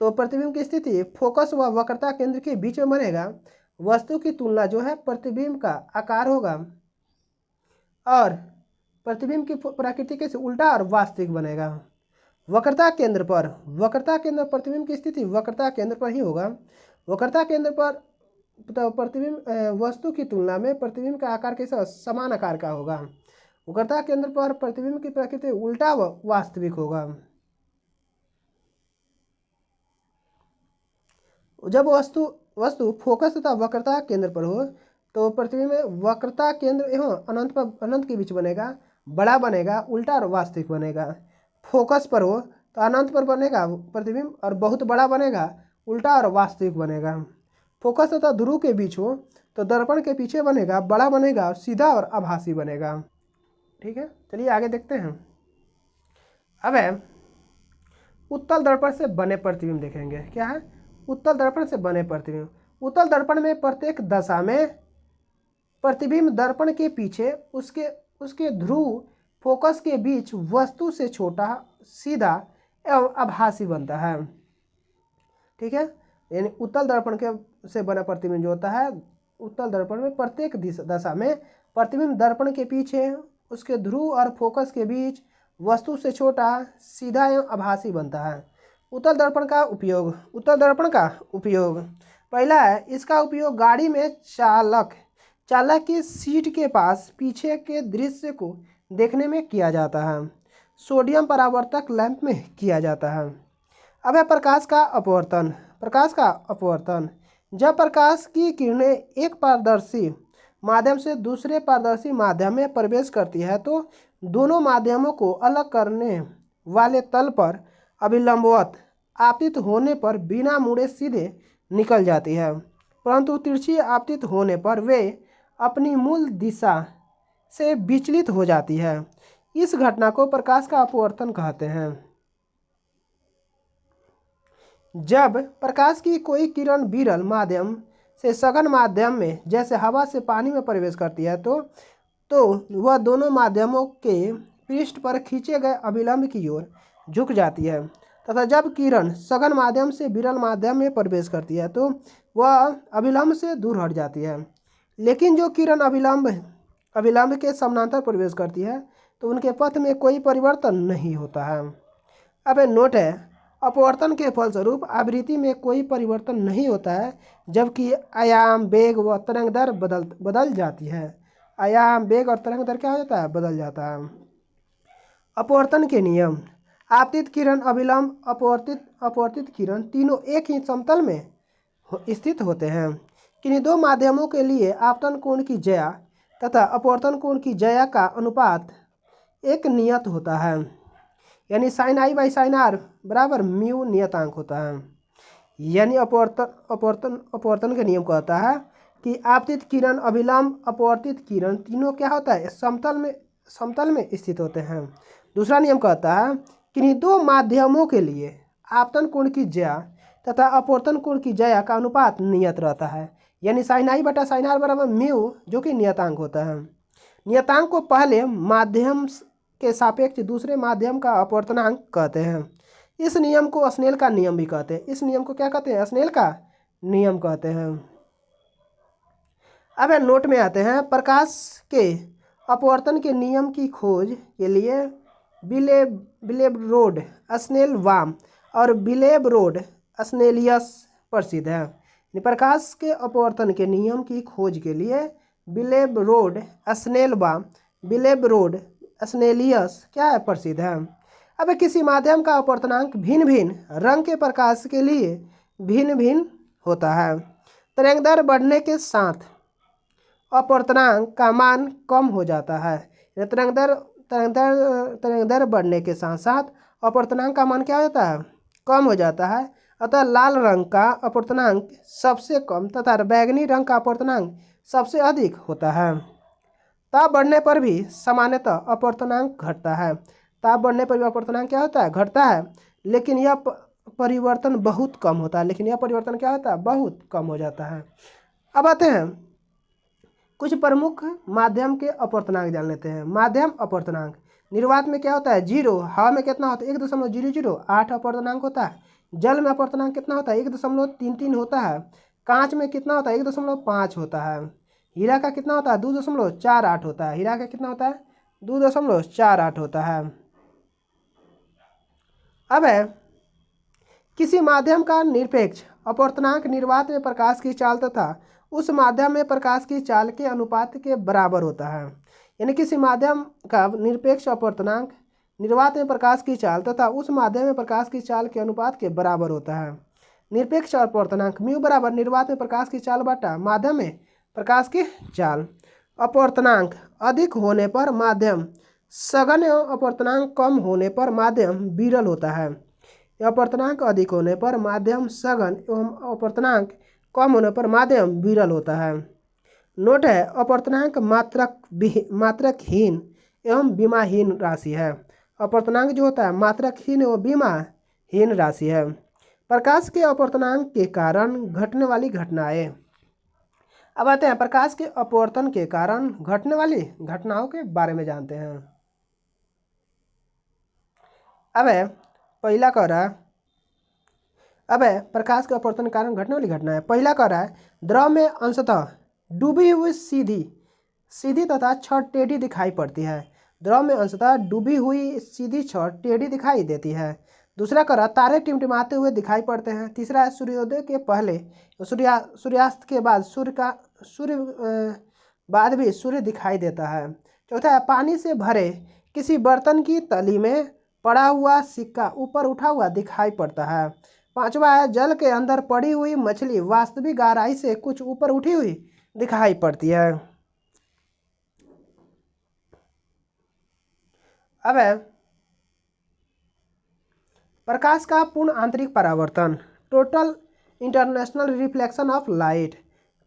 A: तो प्रतिबिंब की स्थिति फोकस व वक्रता केंद्र के बीच में बनेगा। वस्तु की तुलना जो है प्रतिबिंब का आकार होगा और प्रतिबिंब की प्रकृति कैसे? उल्टा और वास्तविक बनेगा। वक्रता केंद्र प्रतिबिंब की स्थिति वक्रता केंद्र पर ही होगा। वक्रता केंद्र पर तो प्रतिबिंब वस्तु की तुलना में प्रतिबिंब का आकार कैसा? समान आकार का होगा। वक्रता केंद्र पर प्रतिबिंब की प्रकृति उल्टा व वास्तविक होगा। जब वस्तु फोकस तथा वक्रता केंद्र पर हो तो प्रतिबिंब में वक्रता केंद्र एवं अनंत के बीच बनेगा, बड़ा बनेगा, उल्टा और वास्तविक बनेगा। फोकस पर हो तो अनंत पर बनेगा प्रतिबिंब और बहुत बड़ा बनेगा, उल्टा और वास्तविक बनेगा। फोकस तथा ध्रुव के बीच हो तो दर्पण के पीछे बनेगा बड़ा बनेगा, सीधा और आभासी बनेगा। ठीक है, चलिए आगे देखते हैं। अब है उत्तल दर्पण से बने प्रतिबिंब देखेंगे। क्या है? उत्तल दर्पण से बने प्रतिबिंब। उत्तल दर्पण में प्रत्येक दशा में प्रतिबिंब दर्पण के पीछे उसके उसके ध्रुव फोकस के बीच वस्तु से छोटा, सीधा एवं आभासी बनता है। ठीक है, यानी उत्तल दर्पण के से बना प्रतिबिंब जो होता है, उत्तल दर्पण में प्रत्येक दशा में प्रतिबिंब दर्पण के पीछे उसके ध्रुव और फोकस के बीच वस्तु से छोटा, सीधा एवं आभासी बनता है। उत्तल दर्पण का उपयोग। उत्तल दर्पण का उपयोग पहला है, इसका उपयोग गाड़ी में चालक की सीट के पास पीछे के दृश्य को देखने में किया जाता है। सोडियम परावर्तक लैंप में किया जाता है। अब है प्रकाश का अपवर्तन। प्रकाश का अपवर्तन, जब प्रकाश की किरणें एक पारदर्शी माध्यम से दूसरे पारदर्शी माध्यम में प्रवेश करती है तो दोनों माध्यमों को अलग करने वाले तल पर अभिलंबवत आपतित होने पर बिना मुड़े सीधे निकल जाती है, परंतु तिरछी आपतित होने पर वे अपनी मूल दिशा से विचलित हो जाती है। इस घटना को प्रकाश का अपवर्तन कहते हैं। जब प्रकाश की कोई किरण विरल माध्यम से सघन माध्यम में जैसे हवा से पानी में प्रवेश करती है तो वह दोनों माध्यमों के पृष्ठ पर खींचे गए अभिलंब की ओर झुक जाती है, तथा जब किरण सघन माध्यम से विरल माध्यम में प्रवेश करती है तो वह अभिलंब से दूर हट जाती है। लेकिन जो किरण अभिलंब के समानांतर प्रवेश करती है तो उनके पथ में कोई परिवर्तन नहीं होता है। अब नोट है, अपवर्तन के फलस्वरूप आवृत्ति में कोई परिवर्तन नहीं होता है, जबकि आयाम, वेग व तरंग दर बदल जाती है। आयाम, वेग और तरंग दर क्या हो जाता है? बदल जाता है। अपवर्तन के नियम। आपतित किरण, अभिलंब, अपवर्तित किरण तीनों एक ही समतल में स्थित होते हैं। किन्हीं दो माध्यमों के लिए आपतन कोण की ज्या तथा अपवर्तन कोण की ज्या का अनुपात एक नियत होता है, यानी sine i by sine r बराबर म्यू नियतांक होता है। यानी अपवर्तन का नियम कहता है कि आपतित किरण, अभिलंब, अपवर्तित किरण तीनों क्या होता है? समतल में स्थित होते हैं। दूसरा नियम कहता है किन्हीं दो माध्यमों के लिए आपतन कोण की ज्या तथा अपवर्तन कोण की ज्या का अनुपात नियत रहता है, यानी साइन आई बटा साइन आर बराबर म्यू, जो कि नियतांक होता है। नियतांक को पहले माध्यम के सापेक्ष दूसरे माध्यम का अपवर्तनांक कहते हैं। इस नियम को स्नेल का नियम भी कहते हैं। इस नियम को क्या कहते हैं? स्नेल का नियम कहते हैं। अब नोट में आते हैं, प्रकाश के अपवर्तन के नियम की खोज के लिए विलेब्रोड, स्नेलबाम और विलेब्रोड स्नेलियस प्रसिद्ध है। प्रकाश के अपवर्तन के नियम की खोज के लिए विलेब्रोड, स्नेलबाम, विलेब्रोड स्नेलियस क्या है? प्रसिद्ध है। अब किसी माध्यम का अपवर्तनांक भिन्न भिन्न रंग के प्रकाश के लिए भिन्न भिन्न होता है। तरंग दर बढ़ने के साथ अपवर्तनांक का मान कम हो जाता है। तरंग दर बढ़ने के साथ साथ अपवर्तनांक का मान क्या होता है? कम हो जाता है। अतः लाल रंग का अपवर्तनांक सबसे कम तथा बैंगनी रंग का अपवर्तनांक सबसे अधिक होता है। ताप बढ़ने पर भी सामान्यतः अपवर्तनांक घटता है। ताप बढ़ने पर भी अपवर्तनांक क्या होता है? घटता है, लेकिन यह परिवर्तन बहुत कम होता है। लेकिन यह परिवर्तन क्या होता है? बहुत कम हो जाता है। अब आते हैं कुछ प्रमुख माध्यम के अपवर्तनांक जान लेते हैं। माध्यम अपवर्तनांक। निर्वात में क्या होता है? 0। हवा में कितना होता है? 1.008 अपवर्तनांक होता है। जल में अपवर्तनांक कितना होता है? 1.33 होता है। कांच में कितना होता है? 1.5 होता है। हीरा का कितना होता है? 2.48 होता है। हीरा का कितना होता है? 2.48 होता है। अब है किसी माध्यम का निरपेक्ष अपवर्तनांक निर्वात में प्रकाश की चाल तथा उस माध्यम में प्रकाश की चाल के अनुपात के बराबर होता है। यानी किसी माध्यम का निरपेक्ष अपवर्तनांक निर्वात में प्रकाश की चाल तथा उस माध्यम में प्रकाश की चाल के अनुपात के बराबर होता है। निरपेक्ष अपवर्तनांक म्यू बराबर निर्वात में प्रकाश की चाल बटा माध्यम में प्रकाश की चाल। अपवर्तनांक अधिक होने पर माध्यम सघन एवं अपवर्तनांक कम होने पर माध्यम विरल होता है। अपवर्तनांक अधिक होने पर माध्यम सघन एवं अपवर्तनांक कम होने पर माध्यम विरल होता है। नोट है, अपवर्तनांक मात्रकहीन एवं बीमाहीन राशि है। अपवर्तनांक जो होता है मात्रकहीन एवं बीमाहीन राशि है। प्रकाश के अपवर्तनांक के कारण घटने वाली घटनाएं। अब आते हैं प्रकाश के अपवर्तन के कारण घटने वाली घटनाओं के बारे में जानते हैं। अब है पहला कह रहा है, अब है प्रकाश के अपवर्तन के कारण घटने वाली घटना है। पहला कह रहा है, द्रव में अंशतः डूबी हुई सीधी तथा छड़ टेढ़ी दिखाई पड़ती है। द्रव में अंशतः डूबी हुई सीधी छड़ टेढ़ी दिखाई देती है। दूसरा कह रहा, तारे टिमटिमाते हुए दिखाई पड़ते हैं। तीसरा है, सूर्योदय के पहले सूर्यास्त के बाद बाद भी सूर्य दिखाई देता है। चौथा है, पानी से भरे किसी बर्तन की तली में पड़ा हुआ सिक्का ऊपर उठा हुआ दिखाई पड़ता है। पांचवा है, जल के अंदर पड़ी हुई मछली वास्तविक गहराई से कुछ ऊपर उठी हुई दिखाई पड़ती है। अब है प्रकाश का पूर्ण आंतरिक परावर्तन, total international reflection of light.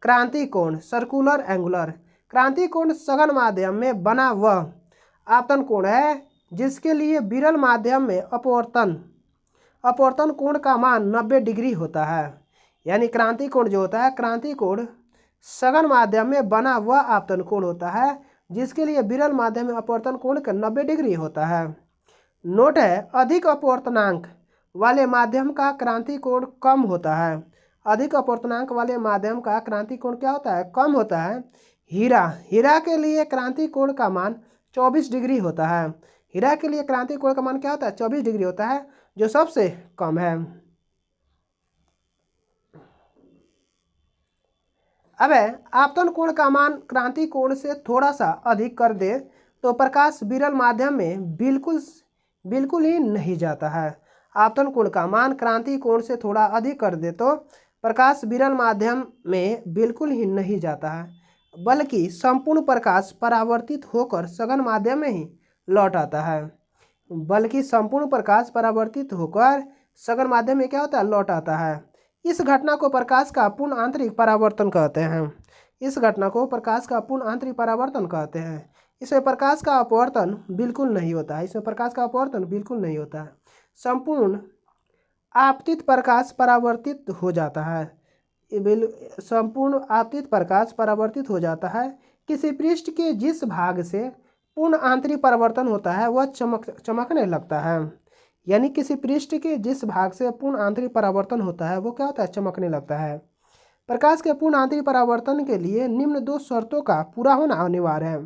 A: क्रांति कोण, सर्कुलर एंगुलर। क्रांति कोण सघन माध्यम में बना वह आपतन कोण है जिसके लिए विरल माध्यम में अपवर्तन कोण का मान 90 डिग्री होता है। यानी क्रांति कोण जो होता है, क्रांति कोण सघन माध्यम में बना वह आपतन कोण होता है जिसके लिए विरल माध्यम में अपवर्तन कोण का 90 डिग्री होता है। नोट है, अधिक अपवर्तनांक वाले माध्यम का क्रांति कोण कम होता है। अधिक अपवर्तनांक वाले माध्यम का क्रांति कोण क्या होता है? कम होता है। हीरा के लिए क्रांति कोण का मान 24 डिग्री होता है। हीरा के लिए क्रांति कोण का मान क्या होता है? 24 डिग्री होता है, जो सबसे कम है। अब है आपतन कोण का मान क्रांति कोण से थोड़ा सा अधिक कर दे तो प्रकाश विरल माध्यम में बिल्कुल ही नहीं जाता है। आपतन कोण का मान क्रांति कोण से थोड़ा अधिक कर दे तो प्रकाश विरल माध्यम में बिल्कुल ही नहीं जाता है, बल्कि संपूर्ण प्रकाश परावर्तित होकर सघन माध्यम में ही लौट आता है। बल्कि संपूर्ण प्रकाश परावर्तित होकर सघन माध्यम में क्या होता है? लौट आता है। इस घटना को प्रकाश का पूर्ण आंतरिक परावर्तन कहते हैं। इस घटना को प्रकाश का पूर्ण आंतरिक परावर्तन कहते हैं। इसमें प्रकाश का अपवर्तन बिल्कुल नहीं होता है। इसमें प्रकाश का अपवर्तन बिल्कुल नहीं होता है। संपूर्ण आपतित प्रकाश परावर्तित हो जाता है। संपूर्ण आपतित प्रकाश परावर्तित हो जाता है। किसी पृष्ठ के जिस भाग से पूर्ण आंतरिक परावर्तन होता है वह चमकने लगता है। यानी किसी पृष्ठ के जिस भाग से पूर्ण आंतरिक परावर्तन होता है वो क्या होता है? चमकने लगता है। प्रकाश के पूर्ण आंतरिक परावर्तन के लिए निम्न दो शर्तों का पूरा होना अनिवार्य है।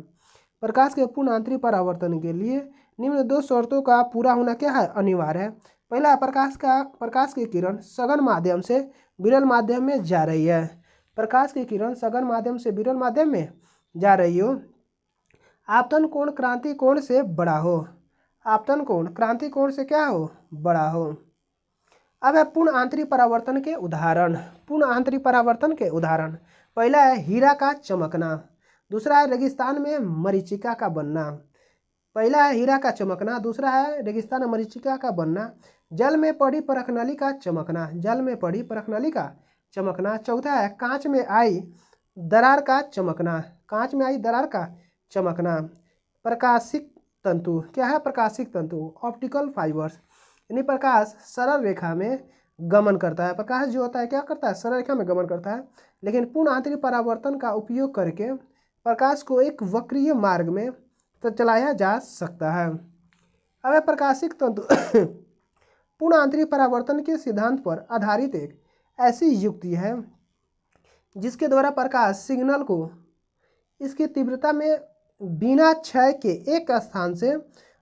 A: प्रकाश के पूर्ण आंतरिक परावर्तन के लिए निम्न दो शर्तों का पूरा होना क्या है? अनिवार्य है। पहला, प्रकाश की किरण सघन माध्यम से विरल माध्यम में जा रही है। प्रकाश की किरण सघन माध्यम से विरल माध्यम में जा रही हो। आपतन कोण क्रांति कोण से बड़ा हो। आपतन कोण क्रांति कोण से क्या हो? बड़ा हो। अब है पूर्ण आंतरिक परावर्तन के उदाहरण। पूर्ण आंतरिक परावर्तन के उदाहरण, पहला है हीरा का चमकना। दूसरा है रेगिस्तान में मरीचिका का बनना। पहला है हीरा का चमकना, दूसरा है रेगिस्तान में मरीचिका का बनना। जल में पड़ी परखनली का चमकना। जल में पड़ी परखनली का चमकना। चौथा है कांच में आई दरार का चमकना। कांच में आई दरार का चमकना। प्रकाशिक तंतु, क्या है? प्रकाशिक तंतु, ऑप्टिकल फाइबर्स। यानी प्रकाश सरल रेखा में गमन करता है। प्रकाश जो होता है क्या करता है? सरल रेखा में गमन करता है। लेकिन पूर्ण आंतरिक परावर्तन का उपयोग करके प्रकाश को एक वक्रीय मार्ग में तो चलाया जा सकता है। अब है प्रकाशिक तंतु पूर्ण आंतरिक परावर्तन के सिद्धांत पर आधारित एक ऐसी युक्ति है जिसके द्वारा प्रकाश सिग्नल को इसकी तीव्रता में बिना क्षय के एक स्थान से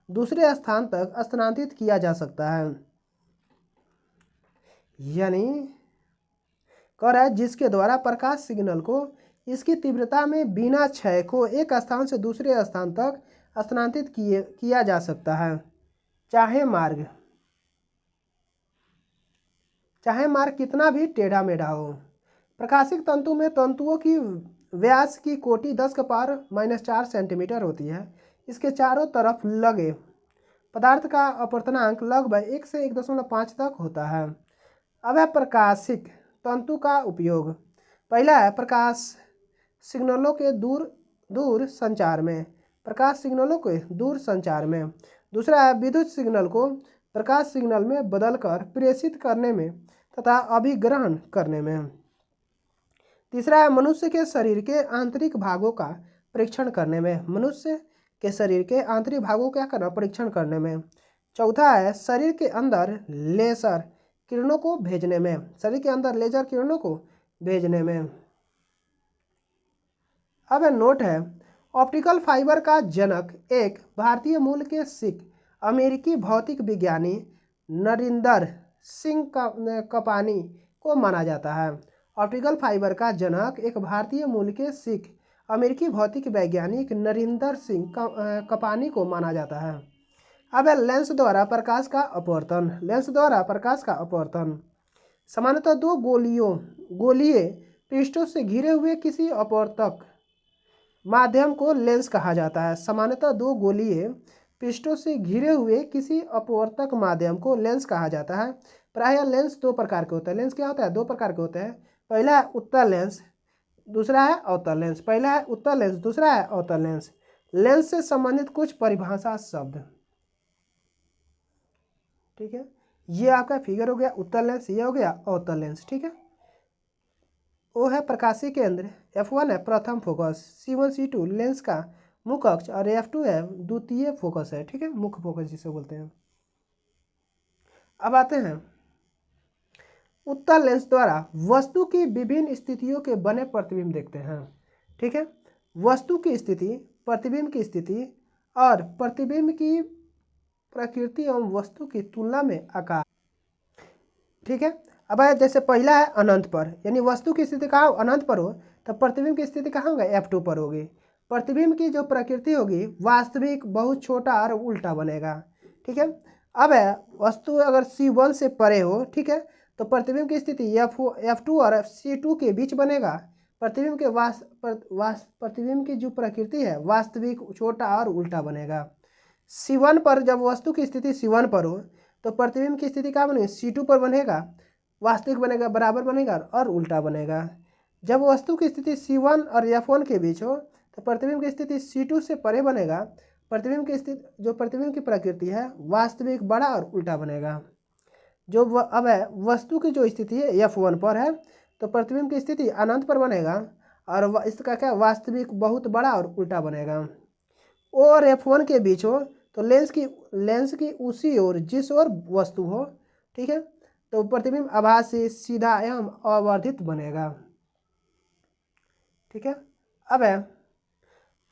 A: दूसरे स्थान तक स्थानांतरित किया जा सकता है। यानी कह रहा है जिसके द्वारा प्रकाश सिग्नल को इसकी तीव्रता में बिना क्षय को एक स्थान से दूसरे स्थान तक स्थानांतरित किया जा सकता है, चाहे मार्ग कितना भी टेढ़ा मेढ़ा हो। प्रकाशिक तंतु में तंतुओं की व्यास की कोटि 10⁻⁻4 सेंटीमीटर होती है। इसके चारों तरफ लगे पदार्थ का अपवर्तनांक लगभग 1 से 1.5 तक होता है। अब है प्रकाशिक तंतु का उपयोग। पहला है प्रकाश सिग्नलों के दूर संचार में, प्रकाश सिग्नलों के दूर संचार में। दूसरा है विद्युत सिग्नल को प्रकाश सिग्नल में बदलकर प्रेषित करने में तथा अभिग्रहण करने में। तीसरा है मनुष्य के शरीर के आंतरिक भागों का परीक्षण करने में, मनुष्य के शरीर के आंतरिक भागों का क्या करना, परीक्षण करने में। चौथा है शरीर के अंदर लेजर किरणों को भेजने में, शरीर के अंदर लेजर किरणों को भेजने में। अब नोट है, ऑप्टिकल फाइबर का जनक एक भारतीय मूल के सिख अमेरिकी भौतिक विज्ञानी नरिंदर सिंह कपानी को माना जाता है। ऑप्टिकल फाइबर का जनक एक भारतीय मूल के सिख अमेरिकी भौतिक वैज्ञानिक नरिंदर सिंह कपानी को माना जाता है। अब लेंस द्वारा प्रकाश का अपवर्तन, लेंस द्वारा प्रकाश का अपवर्तन। सामान्यतः दो गोलीय पृष्ठों से घिरे हुए किसी अपवर्तक माध्यम को लेंस कहा जाता है। सामान्यतः दो गोलीय पृष्ठों से घिरे हुए किसी अपवर्तक माध्यम को लेंस कहा जाता है। प्रायः लेंस दो प्रकार के होते हैं। लेंस क्या होता है, दो प्रकार के होते हैं। पहला है उत्तल लेंस, दूसरा है अवतल लेंस। पहला है उत्तल लेंस, दूसरा है अवतल लेंस। लेंस से संबंधित कुछ परिभाषा शब्द, ठीक है। ये आपका फिगर हो गया उत्तल लेंस, ये हो गया अवतल लेंस, ठीक है। ओ है प्रकाशीय केंद्र, F1 है प्रथम फोकस, C1 C2 लेंस का मुख्य अक्ष और F2 है द्वितीय फोकस है, ठीक है, मुख्य फोकस जिसे बोलते हैं। अब आते हैं उत्तल लेंस द्वारा वस्तु की विभिन्न स्थितियों के बने प्रतिबिंब देखते हैं, ठीक है। वस्तु की स्थिति, प्रतिबिंब की स्थिति और प्रतिबिंब की प्रकृति एवं वस्तु की तुलना में आकार, ठीक है। अब जैसे पहला है अनंत पर, यानी वस्तु की स्थिति कहाँ अनंत पर हो तो प्रतिबिंब की स्थिति कहाँ होगा, F2 पर होगी। प्रतिबिंब की जो प्रकृति होगी वास्तविक बहुत छोटा और उल्टा बनेगा, ठीक है। अब वस्तु अगर C1 से परे हो, ठीक है, तो प्रतिबिंब की स्थिति F2 और C2 के बीच बनेगा। प्रतिबिंब के प्रतिबिंब की जो प्रकृति है वास्तविक छोटा और उल्टा बनेगा। C1 पर जब वस्तु की स्थिति C1 पर हो तो प्रतिबिंब की स्थिति क्या बनेगी, C2 पर बनेगा, वास्तविक बनेगा, बराबर बनेगा और उल्टा बनेगा। जब वस्तु की स्थिति C1 और F1 के बीच हो तो प्रतिबिंब की स्थिति C2 से परे बनेगा। प्रतिबिंब की स्थिति, जो प्रतिबिंब की प्रकृति है वास्तविक बड़ा और उल्टा बनेगा। जो अब है वस्तु की जो स्थिति है F1 पर है तो प्रतिबिंब की स्थिति अनंत पर बनेगा और इसका क्या वास्तविक बहुत बड़ा और उल्टा बनेगा। और F1 के बीच हो तो लेंस की उसी ओर जिस ओर वस्तु हो, ठीक है, तो प्रतिबिंब आभासी, सीधा एवं अवर्धित बनेगा, ठीक है। अब है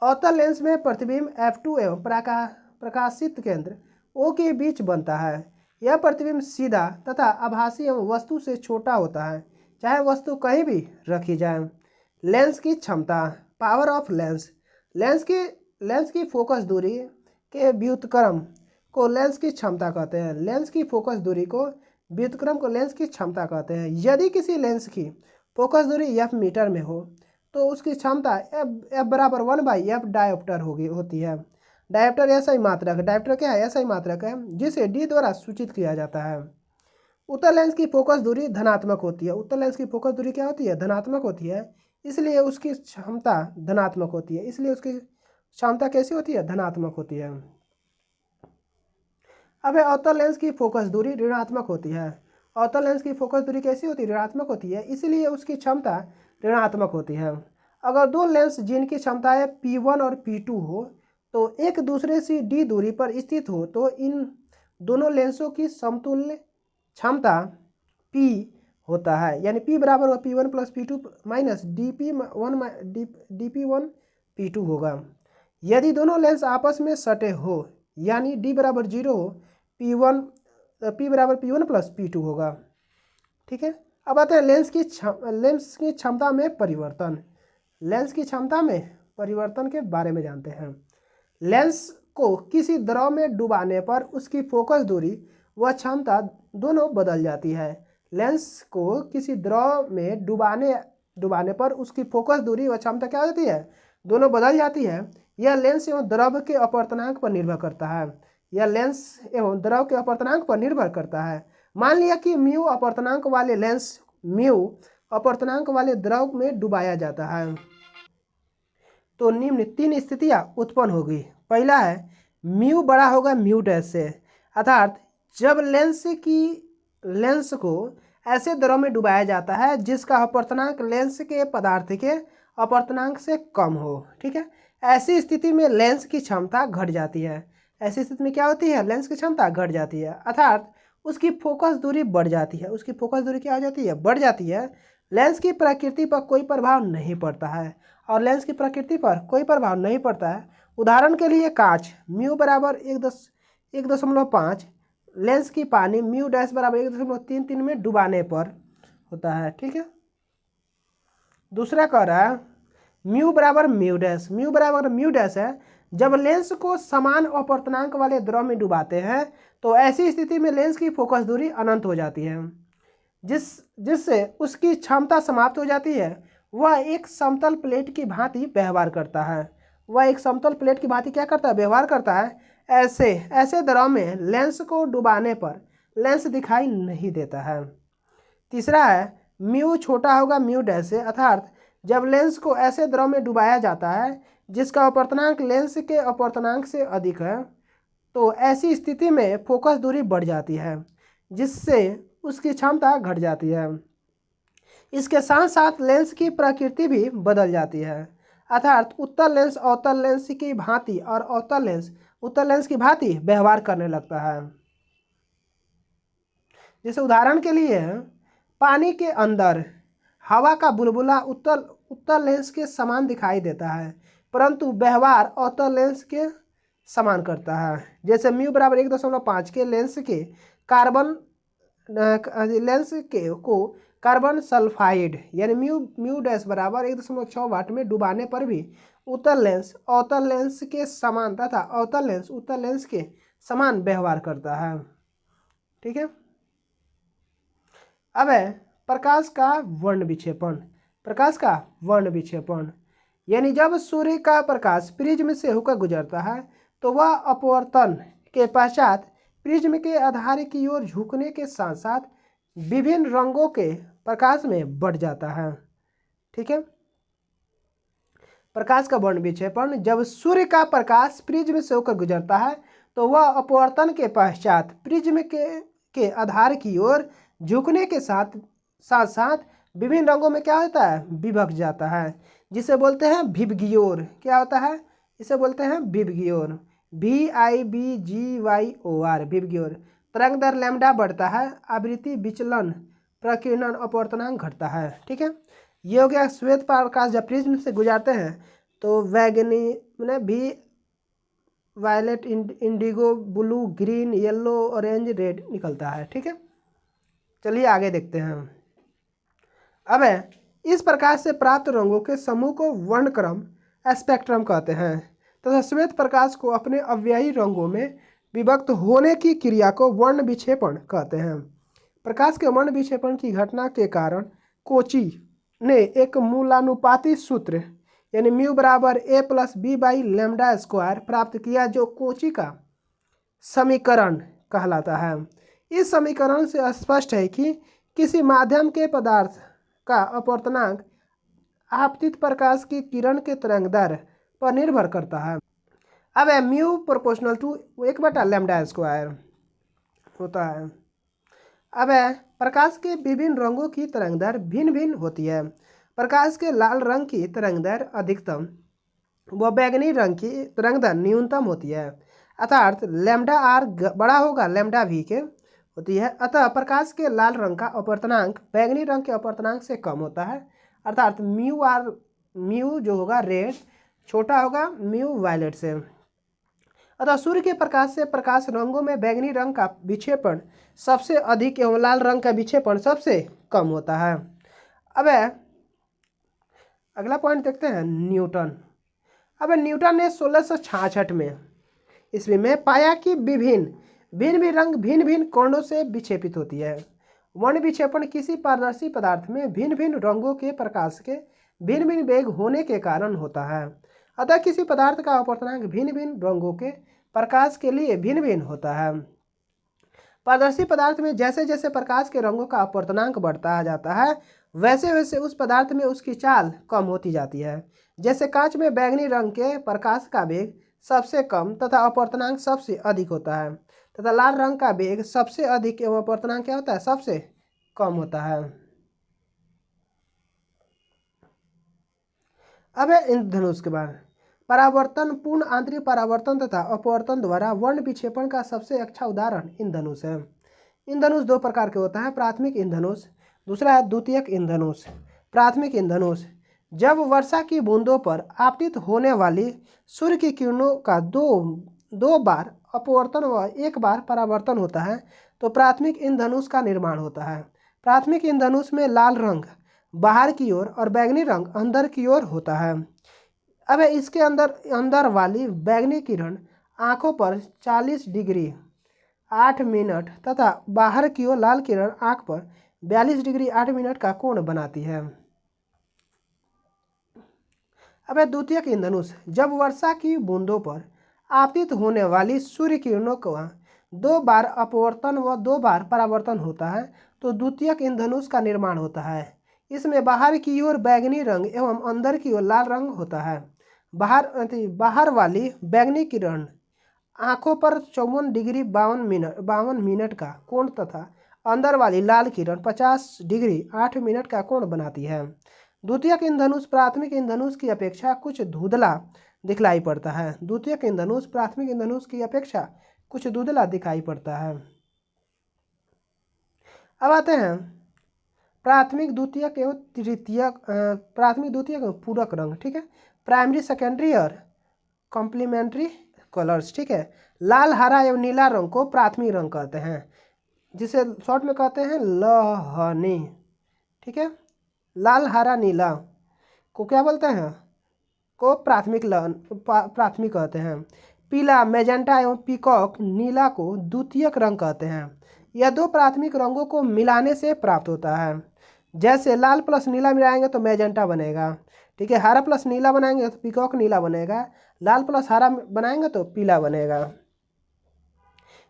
A: अवतल लेंस में प्रतिबिंब F2 एवं प्रकाशित केंद्र O के बीच बनता है। यह प्रतिबिंब सीधा तथा आभासी एवं वस्तु से छोटा होता है, चाहे वस्तु कहीं भी रखी जाए। लेंस की क्षमता, पावर ऑफ लेंस, लेंस की फोकस दूरी के व्युत्क्रम को लेंस की क्षमता कहते हैं। लेंस की फोकस दूरी को व्युत्क्रम को लेंस की क्षमता कहते हैं। यदि किसी लेंस की फोकस दूरी F मीटर में हो तो उसकी क्षमता F बराबर 1/F डायोप्टर होती है। डायोप्टर ऐसा ही मात्रक है, डायोप्टर क्या है, ऐसा ही मात्रक है जिसे D द्वारा सूचित किया जाता है। उत्तल लेंस की फोकस दूरी धनात्मक होती है। उत्तल लेंस की फोकस दूरी क्या होती है, धनात्मक होती है, इसलिए उसकी क्षमता धनात्मक होती है। इसलिए उसकी क्षमता कैसी होती है, धनात्मक होती है। अब अवतल लेंस की फोकस दूरी ऋणात्मक होती है। अवतल लेंस की फोकस दूरी कैसी होती है, ऋणात्मक होती है, इसलिए उसकी क्षमता ऋणात्मक होती है। अगर दो लेंस जिनकी क्षमताएं P1 और P2 हो तो एक दूसरे से D दूरी पर स्थित हो तो इन दोनों लेंसों की समतुल्य क्षमता P होता है, यानी P बराबर हो P1 plus P2 minus DP1 P2 होगा। यदि दोनों लेंस आपस में सटे हो यानी D बराबर 0 हो, P बराबर P1 प्लस P2 होगा, ठीक है। अब आते हैं लेंस की क्षमता में परिवर्तन। लेंस की क्षमता में परिवर्तन के बारे में जानते हैं। लेंस को किसी द्रव में डुबाने पर उसकी फोकस दूरी व क्षमता दोनों बदल जाती है। लेंस को किसी द्रव में डुबाने पर उसकी फोकस दूरी व क्षमता क्या हो जाती है, दोनों बदल जाती है। यह लेंस एवं द्रव के अपवर्तनांक पर निर्भर करता है। यह लेंस एवं द्रव के अपवर्तनांक पर निर्भर करता है। मान लिया कि म्यू अपवर्तनांक वाले लेंस म्यू अपवर्तनांक वाले द्रव में डुबाया जाता है। तो निम्न 3 स्थितियाँ उत्पन्न होगी। पहला है म्यू बड़ा होगा म्यू डैश से, अर्थात जब लेंस को ऐसे द्रव में डुबाया जाता है जिसका अपवर्तनांक लेंस के पदार्थ के अपवर्तनांक से कम हो। ठीक है, ऐसी स्थिति में लेंस की क्षमता घट जाती है। ऐसी स्थिति में क्या होती है? लेंस की क्षमता घट जाती है, अर्थात उसकी फोकस दूरी बढ़ जाती है। उसकी फोकस दूरी क्या हो जाती है? बढ़ जाती है। लेंस की प्रकृति पर कोई प्रभाव नहीं पड़ता है, और लेंस की प्रकृति पर कोई प्रभाव नहीं पड़ता है। उदाहरण के लिए कांच, म्यू बराबर 1.5, लेंस की पानी म्यू डैश बराबर 1.33 में डुबाने पर होता है। ठीक है, दूसरा कह रहा है म्यू बराबर म्यू डैश। म्यू बराबर म्यू डैश है जब लेंस को समान अपवर्तनांक वाले द्रव में डुबाते हैं तो ऐसी स्थिति में लेंस की फोकस दूरी अनंत हो जाती है, जिससे उसकी क्षमता समाप्त हो जाती है। वह एक समतल प्लेट की भांति व्यवहार करता है। वह एक समतल प्लेट की भांति क्या करता है? व्यवहार करता है। ऐसे द्रव में लेंस को डुबाने पर लेंस दिखाई नहीं देता है। तीसरा है म्यू छोटा होगा म्यू डैश से, अर्थात जब लेंस को ऐसे द्रव में डुबाया जाता है जिसका अपवर्तनांक लेंस के अपवर्तनांक से अधिक है, तो ऐसी स्थिति में फोकस दूरी बढ़ जाती है, जिससे उसकी क्षमता घट जाती है। इसके साथ साथ लेंस की प्रकृति भी बदल जाती है, अर्थात उत्तल लेंस अवतल लेंस की भांति और अवतल लेंस उत्तल लेंस की भांति व्यवहार करने लगता है। जैसे उदाहरण के लिए पानी के अंदर हवा का बुलबुला उत्तल लेंस के समान दिखाई देता है, परंतु व्यवहार अवतल लेंस के समान करता है। जैसे म्यू बराबर 1.5 के लेंस के कार्बन सल्फाइड यानी म्यू डैश बराबर 1.6 वाट में डुबाने पर भी उत्तल लेंस अवतल लेंस के समान तथा अवतल लेंस उत्तल लेंस के समान व्यवहार करता है। ठीक है, अब है प्रकाश का वर्ण विक्षेपण। प्रकाश का वर्ण विक्षेपण यानी जब सूर्य का प्रकाश प्रिज्म से होकर गुजरता है तो वह अपवर्तन के पश्चात प्रिज्म के आधार की ओर झुकने के साथ साथ विभिन्न रंगों के प्रकाश में बढ़ जाता है। ठीक है, प्रकाश का वर्ण विक्षेपण जब सूर्य का प्रकाश प्रिज्म से होकर गुजरता है तो वह अपवर्तन के पश्चात प्रिज्म के आधार की ओर झुकने के साथ साथ विभिन्न रंगों में क्या होता है? विभक्त जाता है, जिसे बोलते हैं विबग्योर। क्या होता है? इसे बोलते हैं विबग्योर, VIBGYOR, विबग्योर। तरंग दर लैम्डा बढ़ता है, आवृत्ति विचलन प्रकीर्णन अपवर्तनांक घटता है। ठीक है, ये हो गया श्वेत प्रकाश जब प्रिज्म से गुजारते हैं तो वैगनी भी violet indigo blue green yellow orange red निकलता है। ठीक है, चलिए आगे देखते हैं। अब इस प्रकाश से प्राप्त रंगों के समूह को वर्णक्रम स्पेक्ट्रम कहते हैं तथा श्वेत प्रकाश को अपने अव्ययी रंगों में विभक्त होने की क्रिया को वर्ण विक्षेपण कहते हैं। प्रकाश के वर्ण विक्षेपण की घटना के कारण कोची ने एक मूलानुपाती सूत्र यानी म्यू बराबर A+B/λ² प्राप्त किया, जो कोची का समीकरण कहलाता है। इस समीकरण से स्पष्ट है कि किसी माध्यम के पदार्थ का अपवर्तनांक आपतित प्रकाश की किरण के तरंग दर पर निर्भर करता है। अब म्यू प्रोपोर्शनल टू 1/λ² होता है। अब प्रकाश के विभिन्न रंगों की तरंग दर भिन्न भिन्न होती है। प्रकाश के लाल रंग की तरंग दर अधिकतम व बैगनी रंग की तरंग दर न्यूनतम होती है, अर्थात λr बड़ा होगा λv के होती है। अतः प्रकाश के लाल रंग का अपवर्तनांक बैगनी रंग के अपवर्तनांक से कम होता है, अर्थात म्यू जो होगा रेड छोटा होगा म्यू वायलेट से। अतः सूर्य के प्रकाश से प्रकाश रंगों में बैगनी रंग का विक्षेपण सबसे अधिक एवं लाल रंग का विक्षेपण सबसे कम होता है। अब अगला पॉइंट देखते हैं न्यूटन। अब न्यूटन ने 1666 में ईस्वी में पाया कि भिन्न रंग भिन्न भिन्न कोणों से विक्षेपित होती है। वर्ण विक्षेपण किसी पारदर्शी पदार्थ में भिन्न भिन्न रंगों के प्रकाश के भिन्न भिन्न वेग होने के कारण होता है। अतः किसी पदार्थ का अपवर्तनांक भिन्न भिन्न रंगों के प्रकाश के लिए भिन्न भिन्न होता है। पारदर्शी पदार्थ में जैसे जैसे प्रकाश के रंगों का अपवर्तनांक बढ़ता जाता है वैसे वैसे उस पदार्थ में उसकी चाल कम होती जाती है। जैसे कांच में बैंगनी रंग के प्रकाश का वेग सबसे कम तथा अपवर्तनांक सबसे अधिक होता है तथा लाल रंग का वेग सबसे अधिक एवं अपवर्तनांक क्या होता है, सबसे कम होता है। अब है इंद्रधनुष के बारे में। परावर्तन, पूर्ण आंतरिक परावर्तन तथा अपवर्तन द्वारा वर्ण विक्षेपण का सबसे अच्छा उदाहरण इंद्रधनुष है। इंद्रधनुष दो प्रकार के होता है, प्राथमिक इंद्रधनुष, दूसरा है द्वितीयक इंद्रधनुष। प्राथमिक इंद्रधनुष जब वर्षा की बूंदों पर आपतित होने वाली सूर्य की किरणों का दो बार अपवर्तन व एक बार परावर्तन होता है तो प्राथमिक इंद्रधनुष का निर्माण होता है। प्राथमिक इंद्रधनुष में लाल रंग बाहर की ओर और बैंगनी रंग अंदर की ओर होता है। अब इसके अंदर वाली बैंगनी किरण आंखों पर 40 डिग्री 8 मिनट तथा बाहर की ओर लाल किरण आंख पर 42 डिग्री 8 मिनट का कोण बनाती है। अब द्वितीयक इंद्रधनुष जब वर्षा की बूंदों पर आपतित होने वाली सूर्य किरणों का दो बार अपवर्तन व दो बार परावर्तन होता है तो द्वितीयक इंद्रधनुष का निर्माण होता है। इसमें बाहर की ओर बैंगनी रंग एवं अंदर की ओर लाल रंग होता है। बाहर वाली बैंगनी किरण आंखों पर 54 डिग्री 52 मिनट का कोण तथा अंदर वाली लाल किरण 50 डिग्री 8 मिनट का कोण बनाती है। द्वितीयक इंद्रधनुष प्राथमिक इंद्रधनुष की अपेक्षा कुछ धुंधला दिखलाई पड़ता है। द्वितीयक इंद्रधनुष प्राथमिक इंद्रधनुष की अपेक्षा कुछ धुंधला दिखाई पड़ता है। अब आते हैं प्राथमिक द्वितीयक एवं तृतीयक, प्राथमिक द्वितीयक एवं पूरक रंग, ठीक है। प्राइमरी सेकेंडरी और कॉम्प्लीमेंट्री कलर्स, ठीक है। लाल हरा एवं नीला रंग को प्राथमिक रंग कहते हैं जिसे शॉर्ट में कहते हैं लहनी, ठीक है। लाल हरा नीला को क्या बोलते हैं, को प्राथमिक कहते हैं। पीला मैजेंटा एवं पीकॉक नीला को द्वितीयक रंग कहते हैं। यह दो प्राथमिक रंगों को मिलाने से प्राप्त होता है। जैसे लाल प्लस नीला मिलाएंगे तो मैजेंटा बनेगा, ठीक है। हरा प्लस नीला बनाएंगे तो पीकॉक नीला बनेगा। लाल प्लस हरा बनाएंगे तो पीला बनेगा।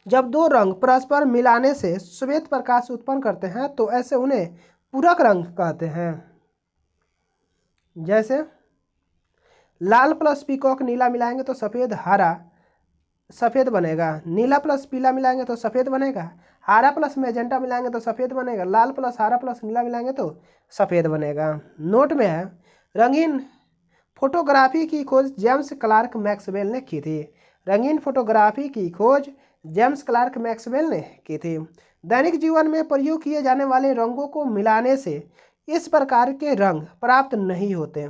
A: जब दो रंग परस्पर मिलाने से श्वेत प्रकाश उत्पन्न करते हैं तो ऐसे उन्हें पूरक रंग कहते हैं। जैसे लाल प्लस पीकॉक नीला मिलाएंगे तो सफ़ेद बनेगा। नीला प्लस पीला मिलाएंगे तो सफ़ेद बनेगा। हरा प्लस मैजेंटा मिलाएंगे तो सफ़ेद बनेगा। लाल प्लस हरा प्लस नीला मिलाएंगे तो सफ़ेद बनेगा। नोट में है, रंगीन फोटोग्राफी की खोज जेम्स क्लार्क मैक्सवेल ने की थी। रंगीन फोटोग्राफी की खोज जेम्स क्लार्क मैक्सवेल ने की थी। दैनिक जीवन में प्रयोग किए जाने वाले रंगों को मिलाने से इस प्रकार के रंग प्राप्त नहीं होते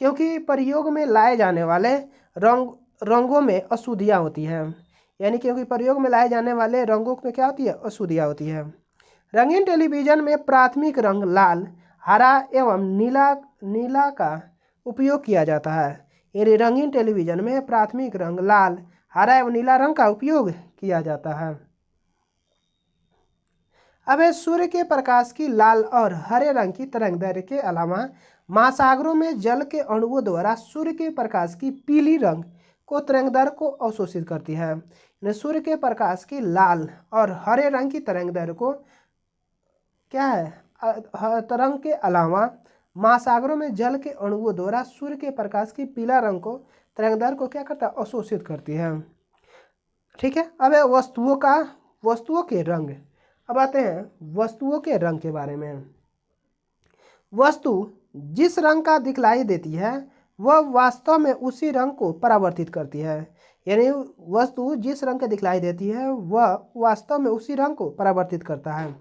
A: क्योंकि प्रयोग में लाए जाने वाले रंगों में अशुद्धियाँ होती हैं। यानी क्योंकि प्रयोग में लाए जाने वाले रंगों में क्या होती है, अशुद्धियाँ होती है। रंगीन टेलीविज़न में प्राथमिक रंग लाल हरा एवं नीला का उपयोग किया जाता है। यानी रंगीन टेलीविज़न में प्राथमिक रंग लाल हरा एवं नीला रंग का उपयोग किया जाता है। अब सूर्य के प्रकाश की लाल और हरे रंग की तरंगदैर्घ्य के अलावा महासागरों में जल के अणुओं द्वारा सूर्य के प्रकाश की पीली रंग को तरंगदैर्घ्य को अवशोषित करती है। सूर्य के प्रकाश की लाल और हरे रंग की तरंगदैर्घ्य को क्या है, तरंग के अलावा महासागरों में जल के अणुओं द्वारा सूर्य के प्रकाश की पीला रंग को तरंगदैर्घ्य को क्या करता है, अवशोषित करती है, ठीक है। अब वस्तुओं के रंग। अब आते हैं वस्तुओं के रंग के बारे में। वस्तु जिस रंग का दिखलाई देती है वह वास्तव में उसी रंग को परावर्तित करती है। यानी वस्तु जिस रंग का दिखलाई देती है वह वास्तव में उसी रंग को परावर्तित करता है।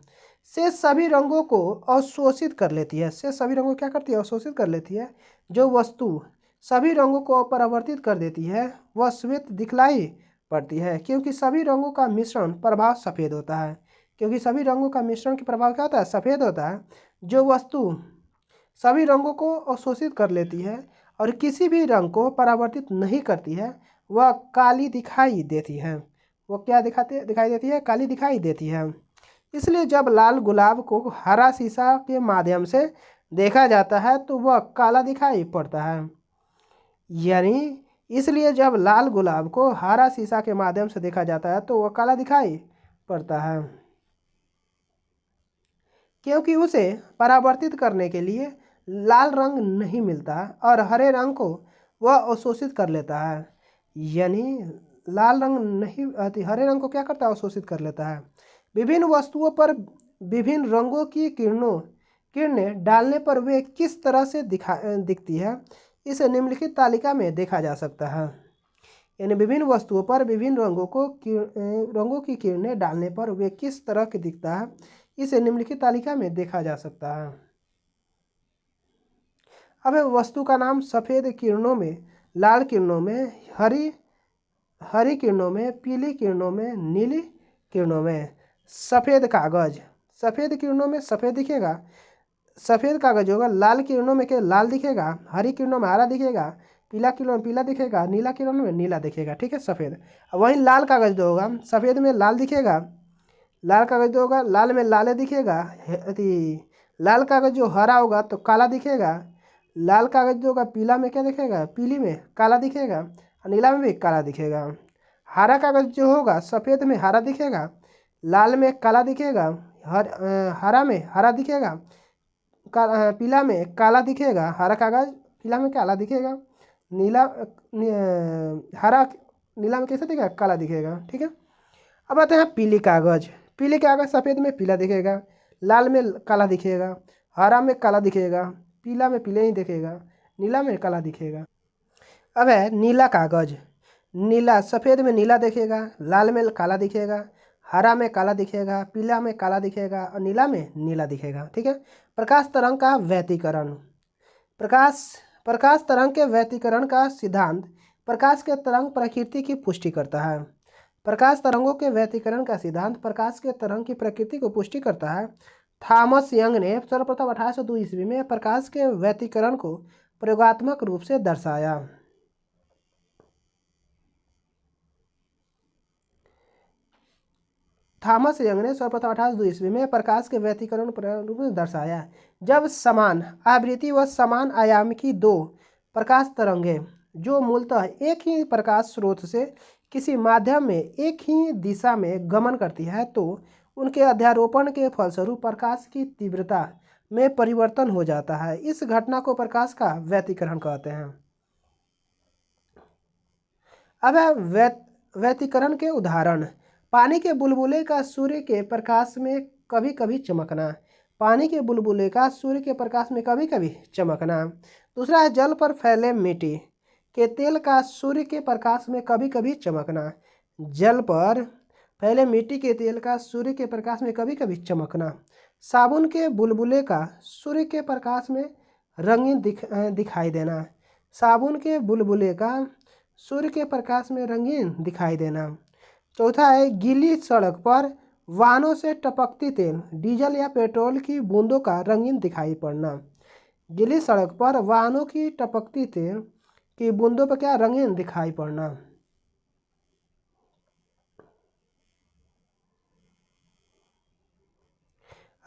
A: से सभी रंगों को अवशोषित कर लेती है। से सभी रंगों क्या करती है, अवशोषित कर लेती है। जो वस्तु सभी रंगों को परावर्तित कर देती है वह श्वेत दिखलाई पड़ती है क्योंकि सभी रंगों का मिश्रण प्रभाव सफ़ेद होता है। क्योंकि सभी रंगों का मिश्रण के प्रभाव क्या होता है, सफ़ेद होता है। जो वस्तु सभी रंगों को अवशोषित कर लेती है और किसी भी रंग को परावर्तित नहीं करती है वह काली दिखाई देती है। वो क्या दिखाई देती है, काली दिखाई देती है। इसलिए जब लाल गुलाब को हरा शीशा के माध्यम से देखा जाता है तो वह काला दिखाई पड़ता है। यानी इसलिए जब लाल गुलाब को हरा शीशा के माध्यम से देखा जाता है तो वह काला दिखाई पड़ता है, क्योंकि उसे परावर्तित करने के लिए लाल रंग नहीं मिलता और हरे रंग को वह अवशोषित कर लेता है। यानी लाल रंग नहीं हरे रंग को क्या करता है, अवशोषित कर लेता है। विभिन्न वस्तुओं पर विभिन्न रंगों की किरणें डालने पर वे किस तरह से दिखती है, इसे निम्नलिखित तालिका में देखा जा सकता है। यानी विभिन्न वस्तुओं पर विभिन्न रंगों की किरणें डालने पर वे किस तरह के दिखता है, इसे निम्नलिखित तालिका में देखा जा सकता है। अब वस्तु का नाम सफ़ेद किरणों में, लाल किरणों में, हरी किरणों में, पीली किरणों में, नीली किरणों में। सफ़ेद कागज, सफ़ेद किरणों में सफ़ेद दिखेगा, सफ़ेद कागज होगा। लाल किरणों में क्या, लाल दिखेगा। हरी किरणों में हरा दिखेगा, पीला किरणों में पीला दिखेगा, नीला किरणों में नीला दिखेगा। ठीक है, सफ़ेद। अब वहीं लाल कागज जो होगा, सफ़ेद में लाल दिखेगा, लाल कागज जो होगा लाल में लाल दिखेगा। लाल कागज जो हरा होगा तो काला दिखेगा। लाल कागज जो होगा पीला में क्या दिखेगा, पीली में काला दिखेगा और नीला में भी काला दिखेगा। हरा कागज जो होगा सफ़ेद में हरा दिखेगा, लाल में काला दिखेगा, हरा में हरा दिखेगा, पीला में काला दिखेगा। हरा कागज पीला में काला दिखेगा, हरा नीला में कैसा दिखेगा, काला दिखेगा। ठीक है। अब आते हैं पीली कागज। पीली कागज सफ़ेद में पीला दिखेगा, लाल में काला दिखेगा, हरा में काला दिखेगा, पीला में पीले ही दिखेगा, नीला में काला दिखेगा। अब है नीला कागज। नीला सफ़ेद में नीला दिखेगा, लाल में काला दिखेगा, हरा में काला दिखेगा, पीला में काला दिखेगा और नीला में नीला दिखेगा। ठीक है। प्रकाश तरंग का व्यतिकरण। प्रकाश तरंग के व्यतिकरण का सिद्धांत प्रकाश के तरंग प्रकृति की पुष्टि करता है। प्रकाश तरंगों के व्यतिकरण का सिद्धांत प्रकाश के तरंग की प्रकृति को पुष्टि करता है। थॉमस यंग ने सर्वप्रथम 1802 ईस्वी में प्रकाश के व्यतिकरण को प्रयोगात्मक रूप से दर्शाया। थॉमस यंग ने सर्वप्रथम 1802 ईस्वी में प्रकाश के व्यतिकरण को रूप में दर्शाया। जब समान आवृत्ति व समान आयाम की दो प्रकाश तरंगें जो मूलतः एक ही प्रकाश स्रोत से किसी माध्यम में एक ही दिशा में गमन करती है तो उनके अध्यारोपण के फलस्वरूप प्रकाश की तीव्रता में परिवर्तन हो जाता है। इस घटना को प्रकाश का व्यतिकरण कहते हैं। अब व्यतिकरण के उदाहरण। पानी के बुलबुले का सूर्य के प्रकाश में कभी कभी चमकना। पानी के बुलबुले का सूर्य के प्रकाश में कभी कभी चमकना। दूसरा है जल पर फैले मिट्टी के तेल का सूर्य के प्रकाश में कभी कभी चमकना। जल पर फैले मिट्टी के तेल का सूर्य के प्रकाश में कभी कभी चमकना। साबुन के बुलबुले का सूर्य के प्रकाश में रंगीन दिखाई देना। साबुन के बुलबुले का सूर्य के प्रकाश में रंगीन दिखाई देना। चौथा है गीली सड़क पर वाहनों से टपकती तेल, डीजल या पेट्रोल की बूंदों का रंगीन दिखाई पड़ना। गीली सड़क पर वाहनों की टपकती तेल की बूंदों पर क्या, रंगीन दिखाई पड़ना।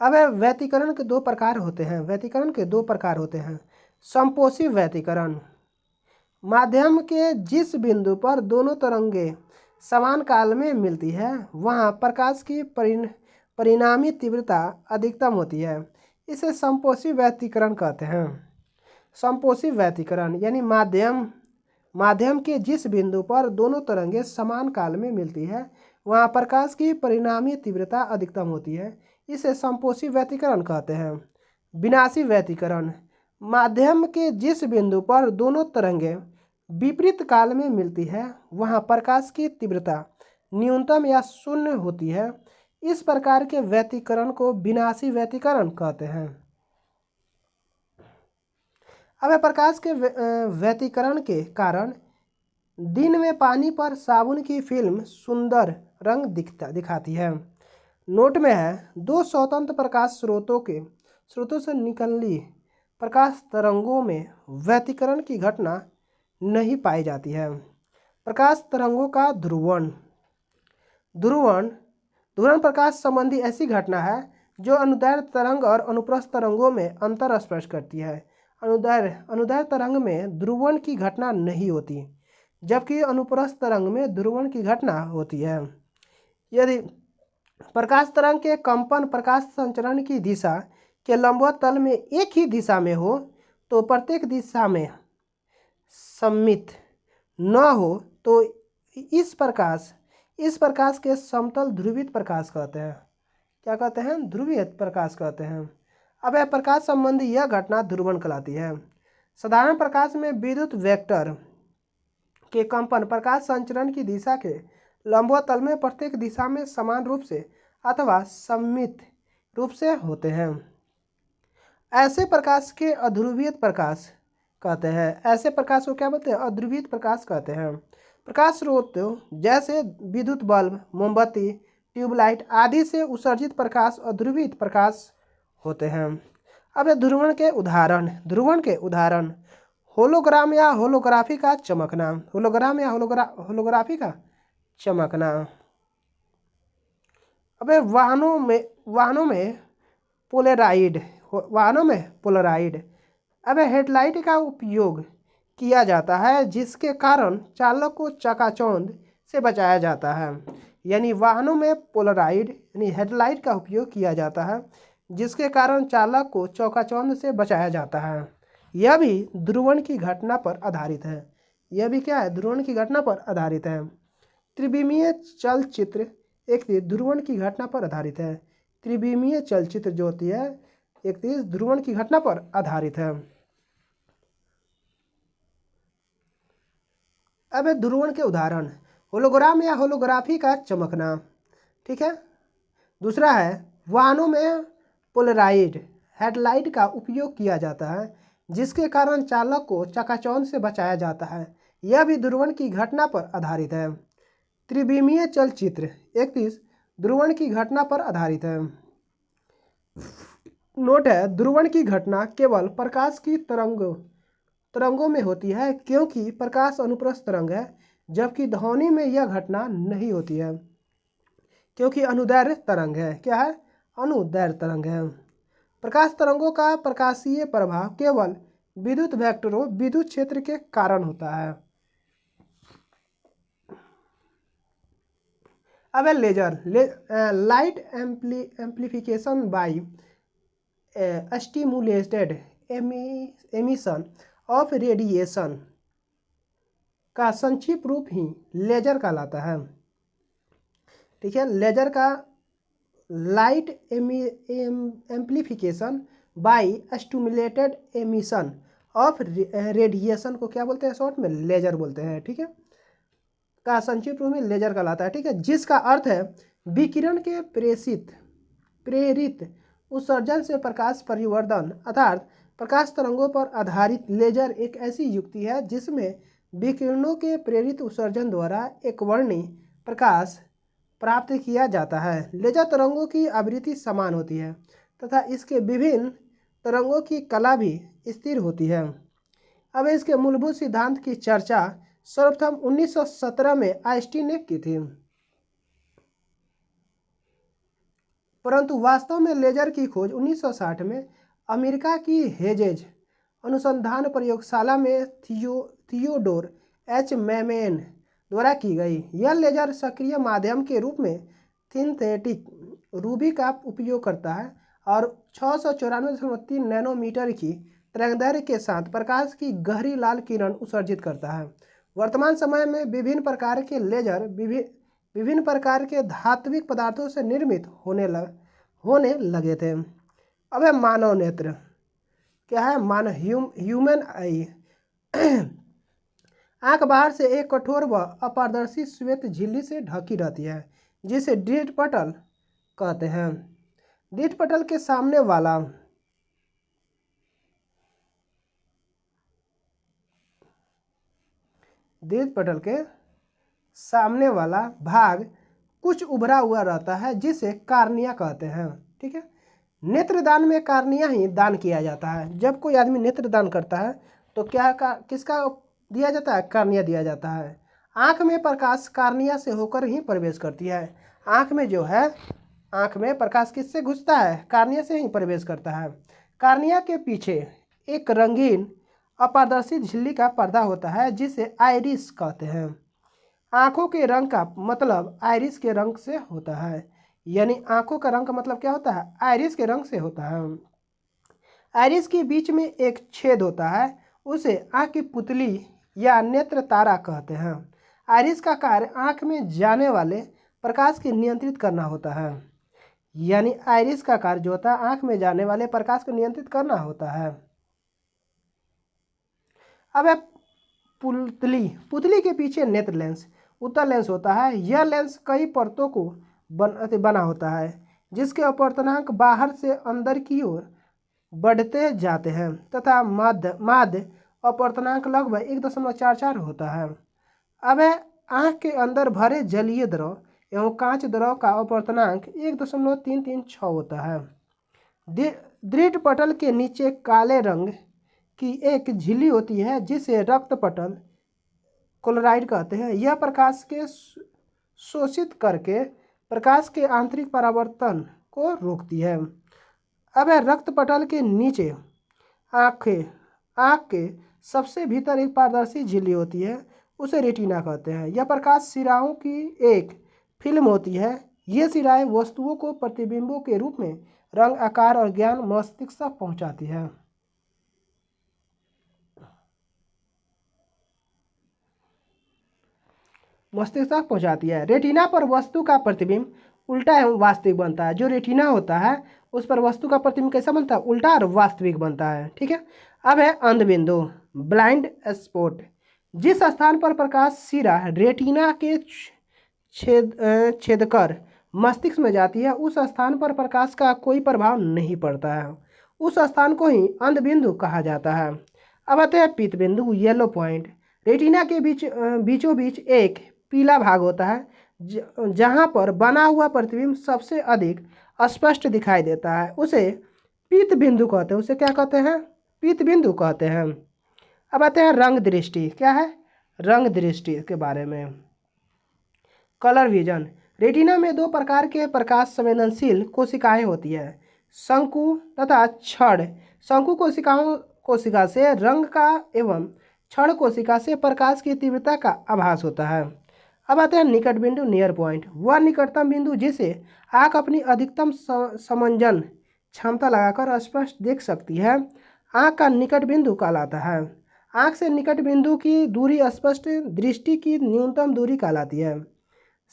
A: अब व्यतिकरण के दो प्रकार होते हैं। व्यतिकरण के दो प्रकार होते हैं। संपोषी व्यतिकरण। माध्यम के जिस बिंदु पर दोनों तरंगें समान काल में मिलती है वहाँ प्रकाश की परिणामी तीव्रता अधिकतम होती है। इसे संपोषी व्यतिकरण कहते हैं। संपोषी व्यतिकरण यानी माध्यम के जिस बिंदु पर दोनों तरंगें समान काल में मिलती है वहाँ प्रकाश की परिणामी तीव्रता अधिकतम होती है। इसे संपोषी व्यतिकरण कहते हैं। विनाशी व्यतिकरण। माध्यम के जिस बिंदु पर दोनों तरंगें विपरीत काल में मिलती है वहाँ प्रकाश की तीव्रता न्यूनतम या शून्य होती है। इस प्रकार के व्यतिकरण को विनाशी व्यतिकरण कहते हैं। अब प्रकाश के व्यतिकरण के कारण दिन में पानी पर साबुन की फिल्म सुंदर रंग दिखाती है। नोट में है दो स्वतंत्र प्रकाश स्रोतों से निकलनी प्रकाश तरंगों में व्यतिकरण की घटना नहीं पाई जाती है। प्रकाश तरंगों का ध्रुवण प्रकाश संबंधी ऐसी घटना है जो अनुदैर्ध्य तरंग और अनुप्रस्थ तरंगों में अंतर स्पष्ट करती है। अनुदैर्ध्य तरंग में ध्रुवण की घटना नहीं होती जबकि अनुप्रस्थ तरंग में ध्रुवण की घटना होती है। यदि प्रकाश तरंग के कंपन प्रकाश संचरण की दिशा के लंबवत तल में एक ही दिशा में हो तो प्रत्येक दिशा में सममित न हो तो इस प्रकाश के समतल ध्रुवित प्रकाश कहते हैं। क्या कहते हैं? ध्रुवित प्रकाश कहते हैं। अब यह प्रकाश संबंधी यह घटना ध्रुवण कहलाती है। साधारण प्रकाश में विद्युत वेक्टर के कंपन प्रकाश संचरण की दिशा के लंबवत तल में प्रत्येक दिशा में समान रूप से अथवा सममित रूप से होते हैं। ऐसे प्रकाश के अध्रुवित प्रकाश कहते हैं। ऐसे प्रकाश को क्या बोलते हैं? अध्रुवित प्रकाश कहते हैं। प्रकाश स्रोत जैसे विद्युत बल्ब, मोमबत्ती, ट्यूबलाइट आदि से उत्सर्जित प्रकाश अध्रुवित प्रकाश होते हैं। अब ध्रुवण के उदाहरण होलोग्राम या होलोग्राफी का चमकना। होलोग्राम या होलोग्राफी का चमकना। अब वाहनों में पोलराइड। अब हेडलाइट का उपयोग किया जाता है जिसके कारण चालक को चकाचौंध से बचाया जाता है। यानी वाहनों में पोलराइड यानी हेडलाइट का उपयोग किया जाता है जिसके कारण चालक को चकाचौंध से बचाया जाता है। यह भी ध्रुवण की घटना पर आधारित है। यह भी क्या है? ध्रुवण की घटना पर आधारित है। त्रिविमीय चलचित्र एक ध्रुवण की घटना पर आधारित है। त्रिविमीय चलचित्र जो होती है एक ध्रुवण की घटना पर आधारित है। अब ध्रुवण के उदाहरण होलोग्राम या होलोग्राफी का चमकना। ठीक है। दूसरा है वाहनों में पोलराइड हेडलाइट का उपयोग किया जाता है जिसके कारण चालक को चकाचौंध से बचाया जाता है। यह भी ध्रुवण की घटना पर आधारित है। त्रिविमीय चलचित्र 31 ध्रुवण की घटना पर आधारित है। नोट है ध्रुवण की घटना केवल प्रकाश की तरंगों में होती है क्योंकि प्रकाश अनुप्रस्थ तरंग है, जबकि ध्वनि में यह घटना नहीं होती है क्योंकि अनुदैर्ध्य तरंग है। क्या है? अनुदैर्ध्य तरंग है। प्रकाश तरंगों का प्रकाशीय प्रभाव केवल विद्युत वेक्टरों विद्युत क्षेत्र के कारण होता है। अब है laser light amplification by stimulated emission of radiation का संक्षिप्त रूप ही लेजर कहलाता है। ठीक है। लेजर का light amplification by stimulated emission of radiation को क्या बोलते हैं? शॉर्ट में लेजर बोलते हैं। ठीक है। का संक्षिप्त रूप में लेजर कहलाता है। ठीक है। जिसका अर्थ है विकिरण के प्रेरित उत्सर्जन से प्रकाश परिवर्धन अर्थात प्रकाश तरंगों पर आधारित लेजर एक ऐसी युक्ति है जिसमें विकिरणों के प्रेरित उत्सर्जन द्वारा एक वर्णी प्रकाश प्राप्त किया जाता है। लेजर तरंगों की आवृत्ति समान होती है तथा इसके विभिन्न तरंगों की कला भी स्थिर होती है। अब इसके मूलभूत सिद्धांत की चर्चा सर्वप्रथम 1917 में आइंस्टीन ने की थी, परंतु वास्तव में लेजर की खोज 1960 में अमेरिका की हेजेज अनुसंधान प्रयोगशाला में थियोडोर एच मैमेन द्वारा की गई। यह लेजर सक्रिय माध्यम के रूप में सिंथेटिक रूबी का उपयोग करता है और 694.3 नैनोमीटर की तरंगदैर्घ्य के साथ प्रकाश की गहरी लाल किरण उत्सर्जित करता है। वर्तमान समय में विभिन्न प्रकार के लेजर विभिन्न प्रकार के धात्विक पदार्थों से निर्मित होने लगे थे। अब है मानव नेत्र। क्या है? ह्यूमन आई। आंख बाहर से एक कठोर व अपारदर्शी श्वेत झिल्ली से ढकी रहती है जिसे दीप्त पटल कहते हैं। दीप्त पटल के सामने वाला भाग कुछ उभरा हुआ रहता है जिसे कार्निया कहते हैं। ठीक है। नेत्रदान में कार्निया ही दान किया जाता है। जब कोई आदमी नेत्रदान करता है तो किसका दिया जाता है? कार्निया दिया जाता है। आँख में प्रकाश कार्निया से होकर ही प्रवेश करती है। आँख में प्रकाश किससे घुसता है? कार्निया से ही प्रवेश करता है। कार्निया के पीछे एक रंगीन अपारदर्शी झिल्ली का पर्दा होता है जिसे आइरिस कहते हैं। आँखों के रंग का मतलब आइरिस के रंग से होता है। यानी आंखों का रंग का मतलब क्या होता है, आइरिस के रंग से होता है। आइरिस के बीच में एक छेद होता है, उसे आंख की पुतली या नेत्र तारा कहते हैं। आइरिस का कार्य आंख में जाने वाले प्रकाश को नियंत्रित करना होता है। यानी आइरिस का कार्य जो होता है आंख में जाने वाले प्रकाश को नियंत्रित करना होता है। अब है पुतली। पुतली के पीछे नेत्र लेंस, उत्तल लेंस होता है। यह लेंस कई परतों को बना होता है, जिसके अपवर्तनांक बाहर से अंदर की ओर बढ़ते जाते हैं तथा माध्य अपवर्तनांक लगभग 1.44 होता है। अब है आँख के अंदर भरे जलीय द्रव एवं कांच द्रव का अपवर्तनांक 1.336 होता है। दृढ़ पटल के नीचे काले रंग की एक झिल्ली होती है जिसे रक्त पटल क्लोराइड कहते हैं। यह प्रकाश के शोषित करके प्रकाश के आंतरिक परावर्तन को रोकती है। अब है रक्त पटल के नीचे आँख के सबसे भीतर एक पारदर्शी झिल्ली होती है, उसे रेटिना कहते हैं। यह प्रकाश सिराओं की एक फिल्म होती है। ये सिराएं वस्तुओं को प्रतिबिंबों के रूप में रंग, आकार और ज्ञान मस्तिष्क तक पहुंचाती है। मस्तिष्क तक पहुंचाती है। रेटिना पर वस्तु का प्रतिबिंब उल्टा एवं वास्तविक बनता है। जो रेटिना होता है उस पर वस्तु का प्रतिबिंब कैसा बनता है, उल्टा और वास्तविक बनता है। ठीक है। अब है अंधबिंदु, ब्लाइंड स्पॉट। जिस स्थान पर प्रकाश सिरा रेटिना के छेद कर मस्तिष्क में जाती है, उस स्थान पर प्रकाश का कोई प्रभाव नहीं पड़ता है। उस स्थान को ही अंधबिंदु कहा जाता है। अब आते हैं पीत बिंदु, येलो पॉइंट। रेटिना के बीचों बीच एक पीला भाग होता है जहाँ पर बना हुआ प्रतिबिंब सबसे अधिक स्पष्ट दिखाई देता है, उसे पीत बिंदु कहते हैं। उसे क्या कहते हैं, पीत बिंदु कहते हैं। अब आते हैं रंग दृष्टि। क्या है, रंग दृष्टि के बारे में। Colour vision. रेटिना में दो प्रकार के प्रकाश संवेदनशील कोशिकाएं होती है, शंकु तथा क्षण। शंकु कोशिका से रंग का एवं क्षण कोशिका से प्रकाश की तीव्रता का आभास होता है। अब आते हैं निकट बिंदु, नियर पॉइंट। वह निकटतम बिंदु जिसे आँख अपनी अधिकतम समंजन क्षमता लगाकर स्पष्ट देख सकती है, आँख का निकट बिंदु कहलाता है। आँख से निकट बिंदु की दूरी स्पष्ट दृष्टि की न्यूनतम दूरी कहलाती है।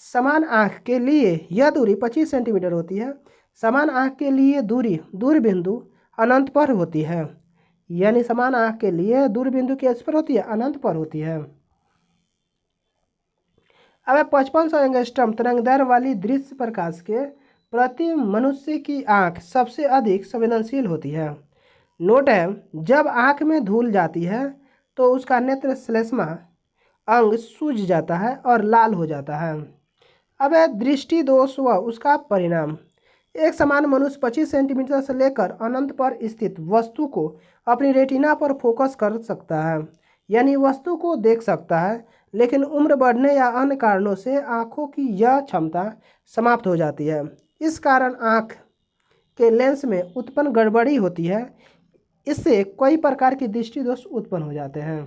A: समान आँख के लिए यह दूरी 25 सेंटीमीटर होती है। समान आँख के लिए दूर बिंदु अनंत पर होती है। यानी समान आँख के लिए दूर बिंदु किस पर होती है, अनंत पर होती है। अब 5500 एंगस्ट्रम तरंगदैर्घ्य वाली दृश्य प्रकाश के प्रति मनुष्य की आँख सबसे अधिक संवेदनशील होती है। नोट है, जब आँख में धूल जाती है तो उसका नेत्र श्लेष्मा अंग सूज जाता है और लाल हो जाता है। अब है दृष्टि दोष व उसका परिणाम। एक समान मनुष्य 25 सेंटीमीटर से लेकर अनंत पर स्थित वस्तु को अपनी रेटिना पर फोकस कर सकता है, यानी वस्तु को देख सकता है, लेकिन उम्र बढ़ने या अन्य कारणों से आँखों की यह क्षमता समाप्त हो जाती है। इस कारण आँख के लेंस में उत्पन्न गड़बड़ी होती है। इससे कई प्रकार की दृष्टि दोष उत्पन्न हो जाते हैं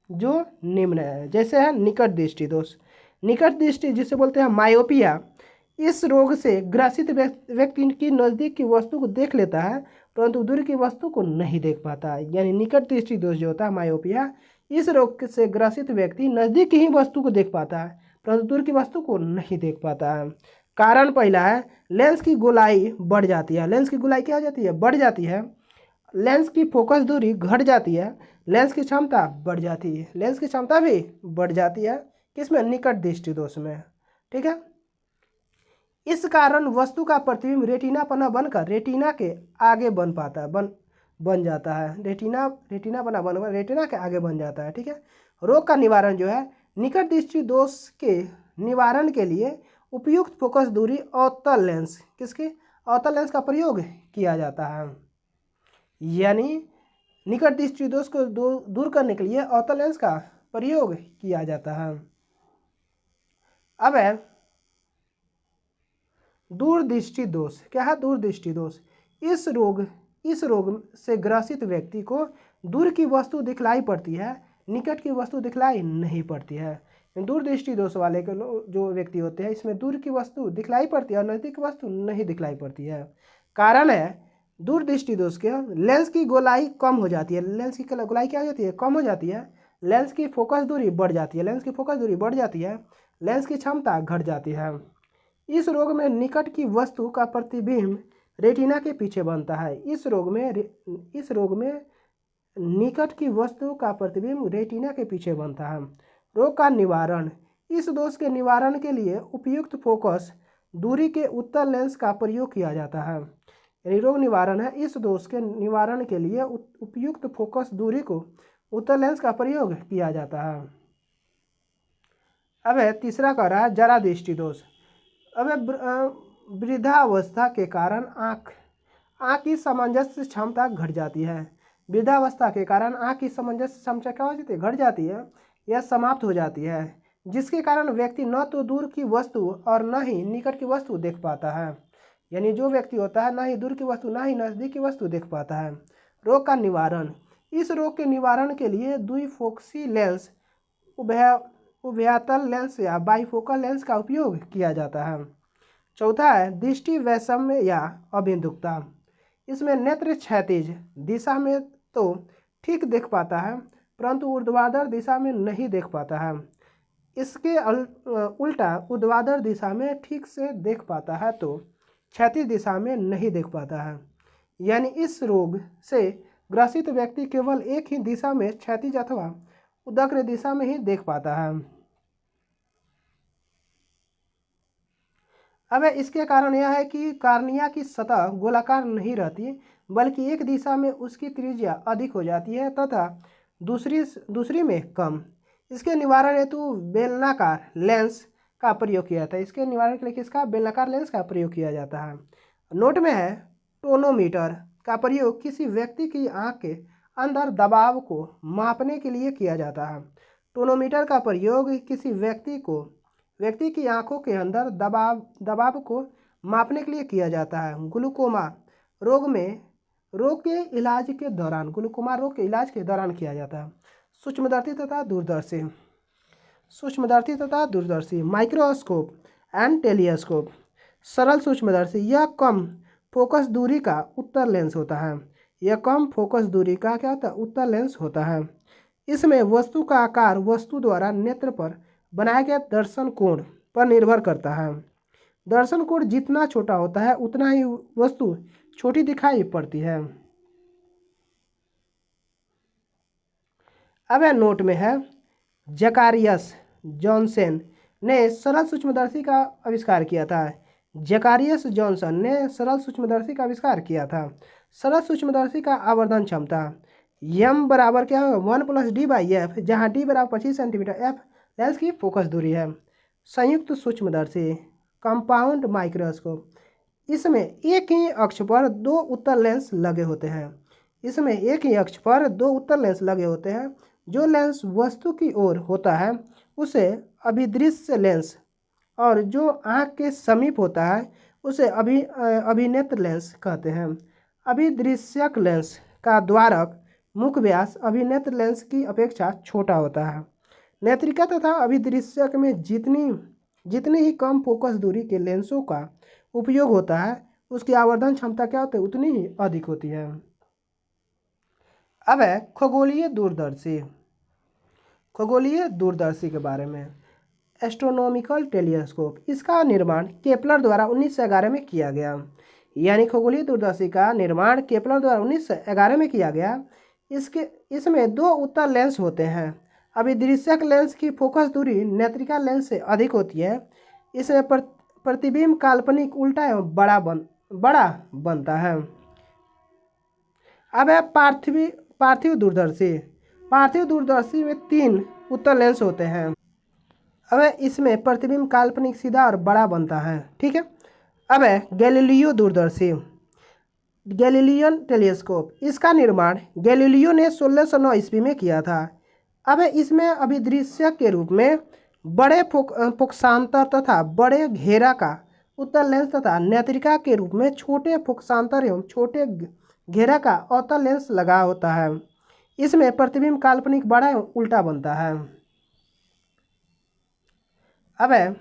A: जो निम्न है। जैसे है निकट दृष्टि दोष। निकट दृष्टि जिसे बोलते हैं मायोपिया, इस रोग से ग्रसित व्यक्ति की नज़दीक की वस्तु को देख लेता है परंतु दूर की वस्तु को नहीं देख पाता है। यानी निकट दृष्टि दोष जो होता है मायोपिया, इस रोग से ग्रसित व्यक्ति नज़दीक की ही वस्तु को देख पाता है परंतु दूर की वस्तु को नहीं देख पाता है। कारण पहला है लेंस की गोलाई बढ़ जाती है। लेंस की गोलाई क्या हो जाती है, बढ़ जाती है। लेंस की फोकस दूरी घट जाती है। लेंस की क्षमता बढ़ जाती है। लेंस की क्षमता भी बढ़ जाती है किसमें, निकट दृष्टि दोष में। ठीक है। इस कारण वस्तु का प्रतिबिंब रेटिना पर न बनकर रेटिना के आगे बन पाता है, बन जाता है। रेटिना बना बन रेटिना के आगे बन जाता है। ठीक है। रोग का निवारण जो है, निकट दृष्टि दोष के निवारण के लिए उपयुक्त फोकस दूरी अवतल लेंस, किसकी, अवतल लेंस का प्रयोग किया जाता है। यानी निकट दृष्टि दोष को दूर करने के लिए अवतल लेंस का प्रयोग किया जाता है। अब है दूरदृष्टि दोष। क्या है, दूरदृष्टि दोष। इस रोग से ग्रसित व्यक्ति को दूर की वस्तु दिखलाई पड़ती है, निकट की वस्तु दिखलाई नहीं पड़ती है। दूरदृष्टि दोष वाले के लोग जो व्यक्ति होते हैं, इसमें दूर की वस्तु दिखलाई पड़ती है और नज़दीक की वस्तु नहीं दिखलाई पड़ती है। कारण है दूरदृष्टि दोष के लेंस की गोलाई कम हो जाती है। लेंस की गोलाई क्या हो जाती है? कम हो जाती है। लेंस की फोकस दूरी बढ़ जाती है। लेंस की फोकस दूरी बढ़ जाती है। लेंस की क्षमता घट जाती है। इस रोग में निकट की वस्तु का प्रतिबिंब रेटिना के पीछे बनता है। इस रोग में निकट की वस्तु का प्रतिबिंब रेटिना के पीछे बनता है। रोग का निवारण। इस दोष के निवारण के लिए उपयुक्त फोकस दूरी के उत्तल लेंस का प्रयोग किया जाता है। यानी रोग निवारण है, इस दोष के निवारण के लिए उपयुक्त फोकस दूरी को उत्तल लेंस का प्रयोग किया जाता है। अब है तीसरा कह रहा है जरा दृष्टि दोष। अब वृद्धावस्था के कारण आँख की सामंजस्य क्षमता घट जाती है। वृद्धावस्था के कारण आँख की सामंजस्य क्षमता क्या हो जाती है? घट जाती है या समाप्त हो जाती है, जिसके कारण व्यक्ति न तो दूर की वस्तु और न ही निकट की वस्तु देख पाता है। यानी जो व्यक्ति होता है ना ही दूर की वस्तु ना ही नज़दीक की वस्तु देख पाता है। रोग का निवारण। इस रोग के निवारण के लिए द्विफोक्सी लेंस, उभयतल लेंस या बाइफोकल लेंस का उपयोग किया जाता है। चौथा है दृष्टि वैषम्य या अभिमुखता। इसमें नेत्र क्षैतिज दिशा में तो ठीक देख पाता है, परंतु ऊर्ध्वाधर दिशा में नहीं देख पाता है। इसके उल्टा ऊर्ध्वाधर दिशा में ठीक से देख पाता है तो क्षैतिज दिशा में नहीं देख पाता है। यानी इस रोग से ग्रसित व्यक्ति केवल एक ही दिशा में क्षैतिज अथवा उदग्र दिशा में ही देख पाता है। अब इसके कारण यह है कि कार्निया की सतह गोलाकार नहीं रहती, बल्कि एक दिशा में उसकी त्रिज्या अधिक हो जाती है तथा दूसरी में कम। इसके निवारण हेतु बेलनाकार लेंस का प्रयोग किया जाता है। इसके निवारण के लिए किसका? बेलनाकार लेंस का प्रयोग किया जाता है। नोट में है टोनोमीटर का प्रयोग किसी व्यक्ति की आँख के अंदर दबाव को मापने के लिए किया जाता है। टोनोमीटर का प्रयोग किसी व्यक्ति की आंखों के अंदर दबाव को मापने के लिए किया जाता है। ग्लूकोमा रोग के इलाज के दौरान किया जाता है। सूक्ष्मदर्शी तथा दूरदर्शी माइक्रोस्कोप एंड टेलीस्कोप। सरल सूक्ष्मदर्शी यह कम फोकस दूरी का उत्तल लेंस होता है। यह कम फोकस दूरी का क्या होता है? उत्तल लेंस होता है। इसमें वस्तु का आकार वस्तु द्वारा नेत्र पर बनाए गए दर्शन कोण पर निर्भर करता है। दर्शन कोण जितना छोटा होता है उतना ही वस्तु छोटी दिखाई पड़ती है। अब नोट में है जकारियस जॉनसन ने सरल सूक्ष्मदर्शी का आविष्कार किया था। जकारियस जॉनसन ने सरल सूक्ष्मदर्शी का आविष्कार किया था। सरल सूक्ष्मदर्शी का आवर्धन क्षमता यम बराबर क्या है? 1 + d/f, जहाँ d बराबर 25 सेंटीमीटर, f लेंस की फोकस दूरी है। संयुक्त सूक्ष्मदर्शी कंपाउंड माइक्रोस्कोप। इसमें एक ही अक्ष पर दो उत्तल लेंस लगे होते हैं। जो लेंस वस्तु की ओर होता है उसे अभिदृश्य लेंस और जो आँख के समीप होता है उसे अभिनेत्र लेंस कहते हैं। अभिदृश्यक लेंस का द्वारक मुख्य व्यास अभिनेत्र लेंस की अपेक्षा छोटा होता है। नेत्रिका तथा अभिदृश्यक में जितनी ही कम फोकस दूरी के लेंसों का उपयोग होता है उसकी आवर्धन क्षमता क्या होती है? उतनी ही अधिक होती है। अब है खगोलीय दूरदर्शी के बारे में। एस्ट्रोनॉमिकल टेलीस्कोप, इसका निर्माण केपलर द्वारा 1911 में किया गया। यानी खगोलीय दूरदर्शी का निर्माण केपलर द्वारा 1911 में किया गया। इसमें दो उत्तल लेंस होते हैं। अभिदृश्यक लेंस की फोकस दूरी नेत्रिका लेंस से अधिक होती है। इसमें प्रतिबिंब काल्पनिक उल्टा एवं बड़ा बनता है। अब है पार्थिव दूरदर्शी में 3 उत्तल लेंस होते हैं। अब इसमें प्रतिबिंब काल्पनिक सीधा और बड़ा बनता है। ठीक है। अब है गैलीलियन टेलीस्कोप, इसका निर्माण गैलीलियो ने 1609 ईस्वी में किया था। अब इसमें अभिदृश्यक के रूप में बड़े फोकसांतर तथा बड़े घेरा का उत्तल लेंस तथा नेत्रिका के रूप में छोटे फोकसांतर एवं छोटे घेरा का अवतल लेंस लगा होता है। इसमें प्रतिबिंब काल्पनिक बड़ा एवं उल्टा बनता है। अब है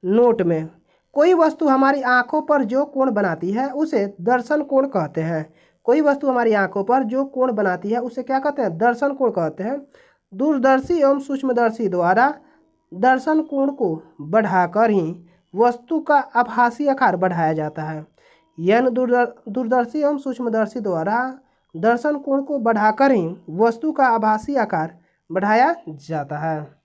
A: नोट में, कोई वस्तु हमारी आंखों पर जो कोण बनाती है उसे दर्शन कोण कहते हैं। कोई वस्तु हमारी आंखों पर जो कोण बनाती है उसे क्या कहते हैं? दर्शन कोण कहते हैं। दूरदर्शी एवं सूक्ष्मदर्शी द्वारा दर्शन कोण को बढ़ाकर ही वस्तु का आभासी आकार बढ़ाया जाता है। यानी दूरदर्शी एवं सूक्ष्मदर्शी द्वारा दर्शन कोण को बढ़ाकर ही वस्तु का आभासी आकार बढ़ाया जाता है।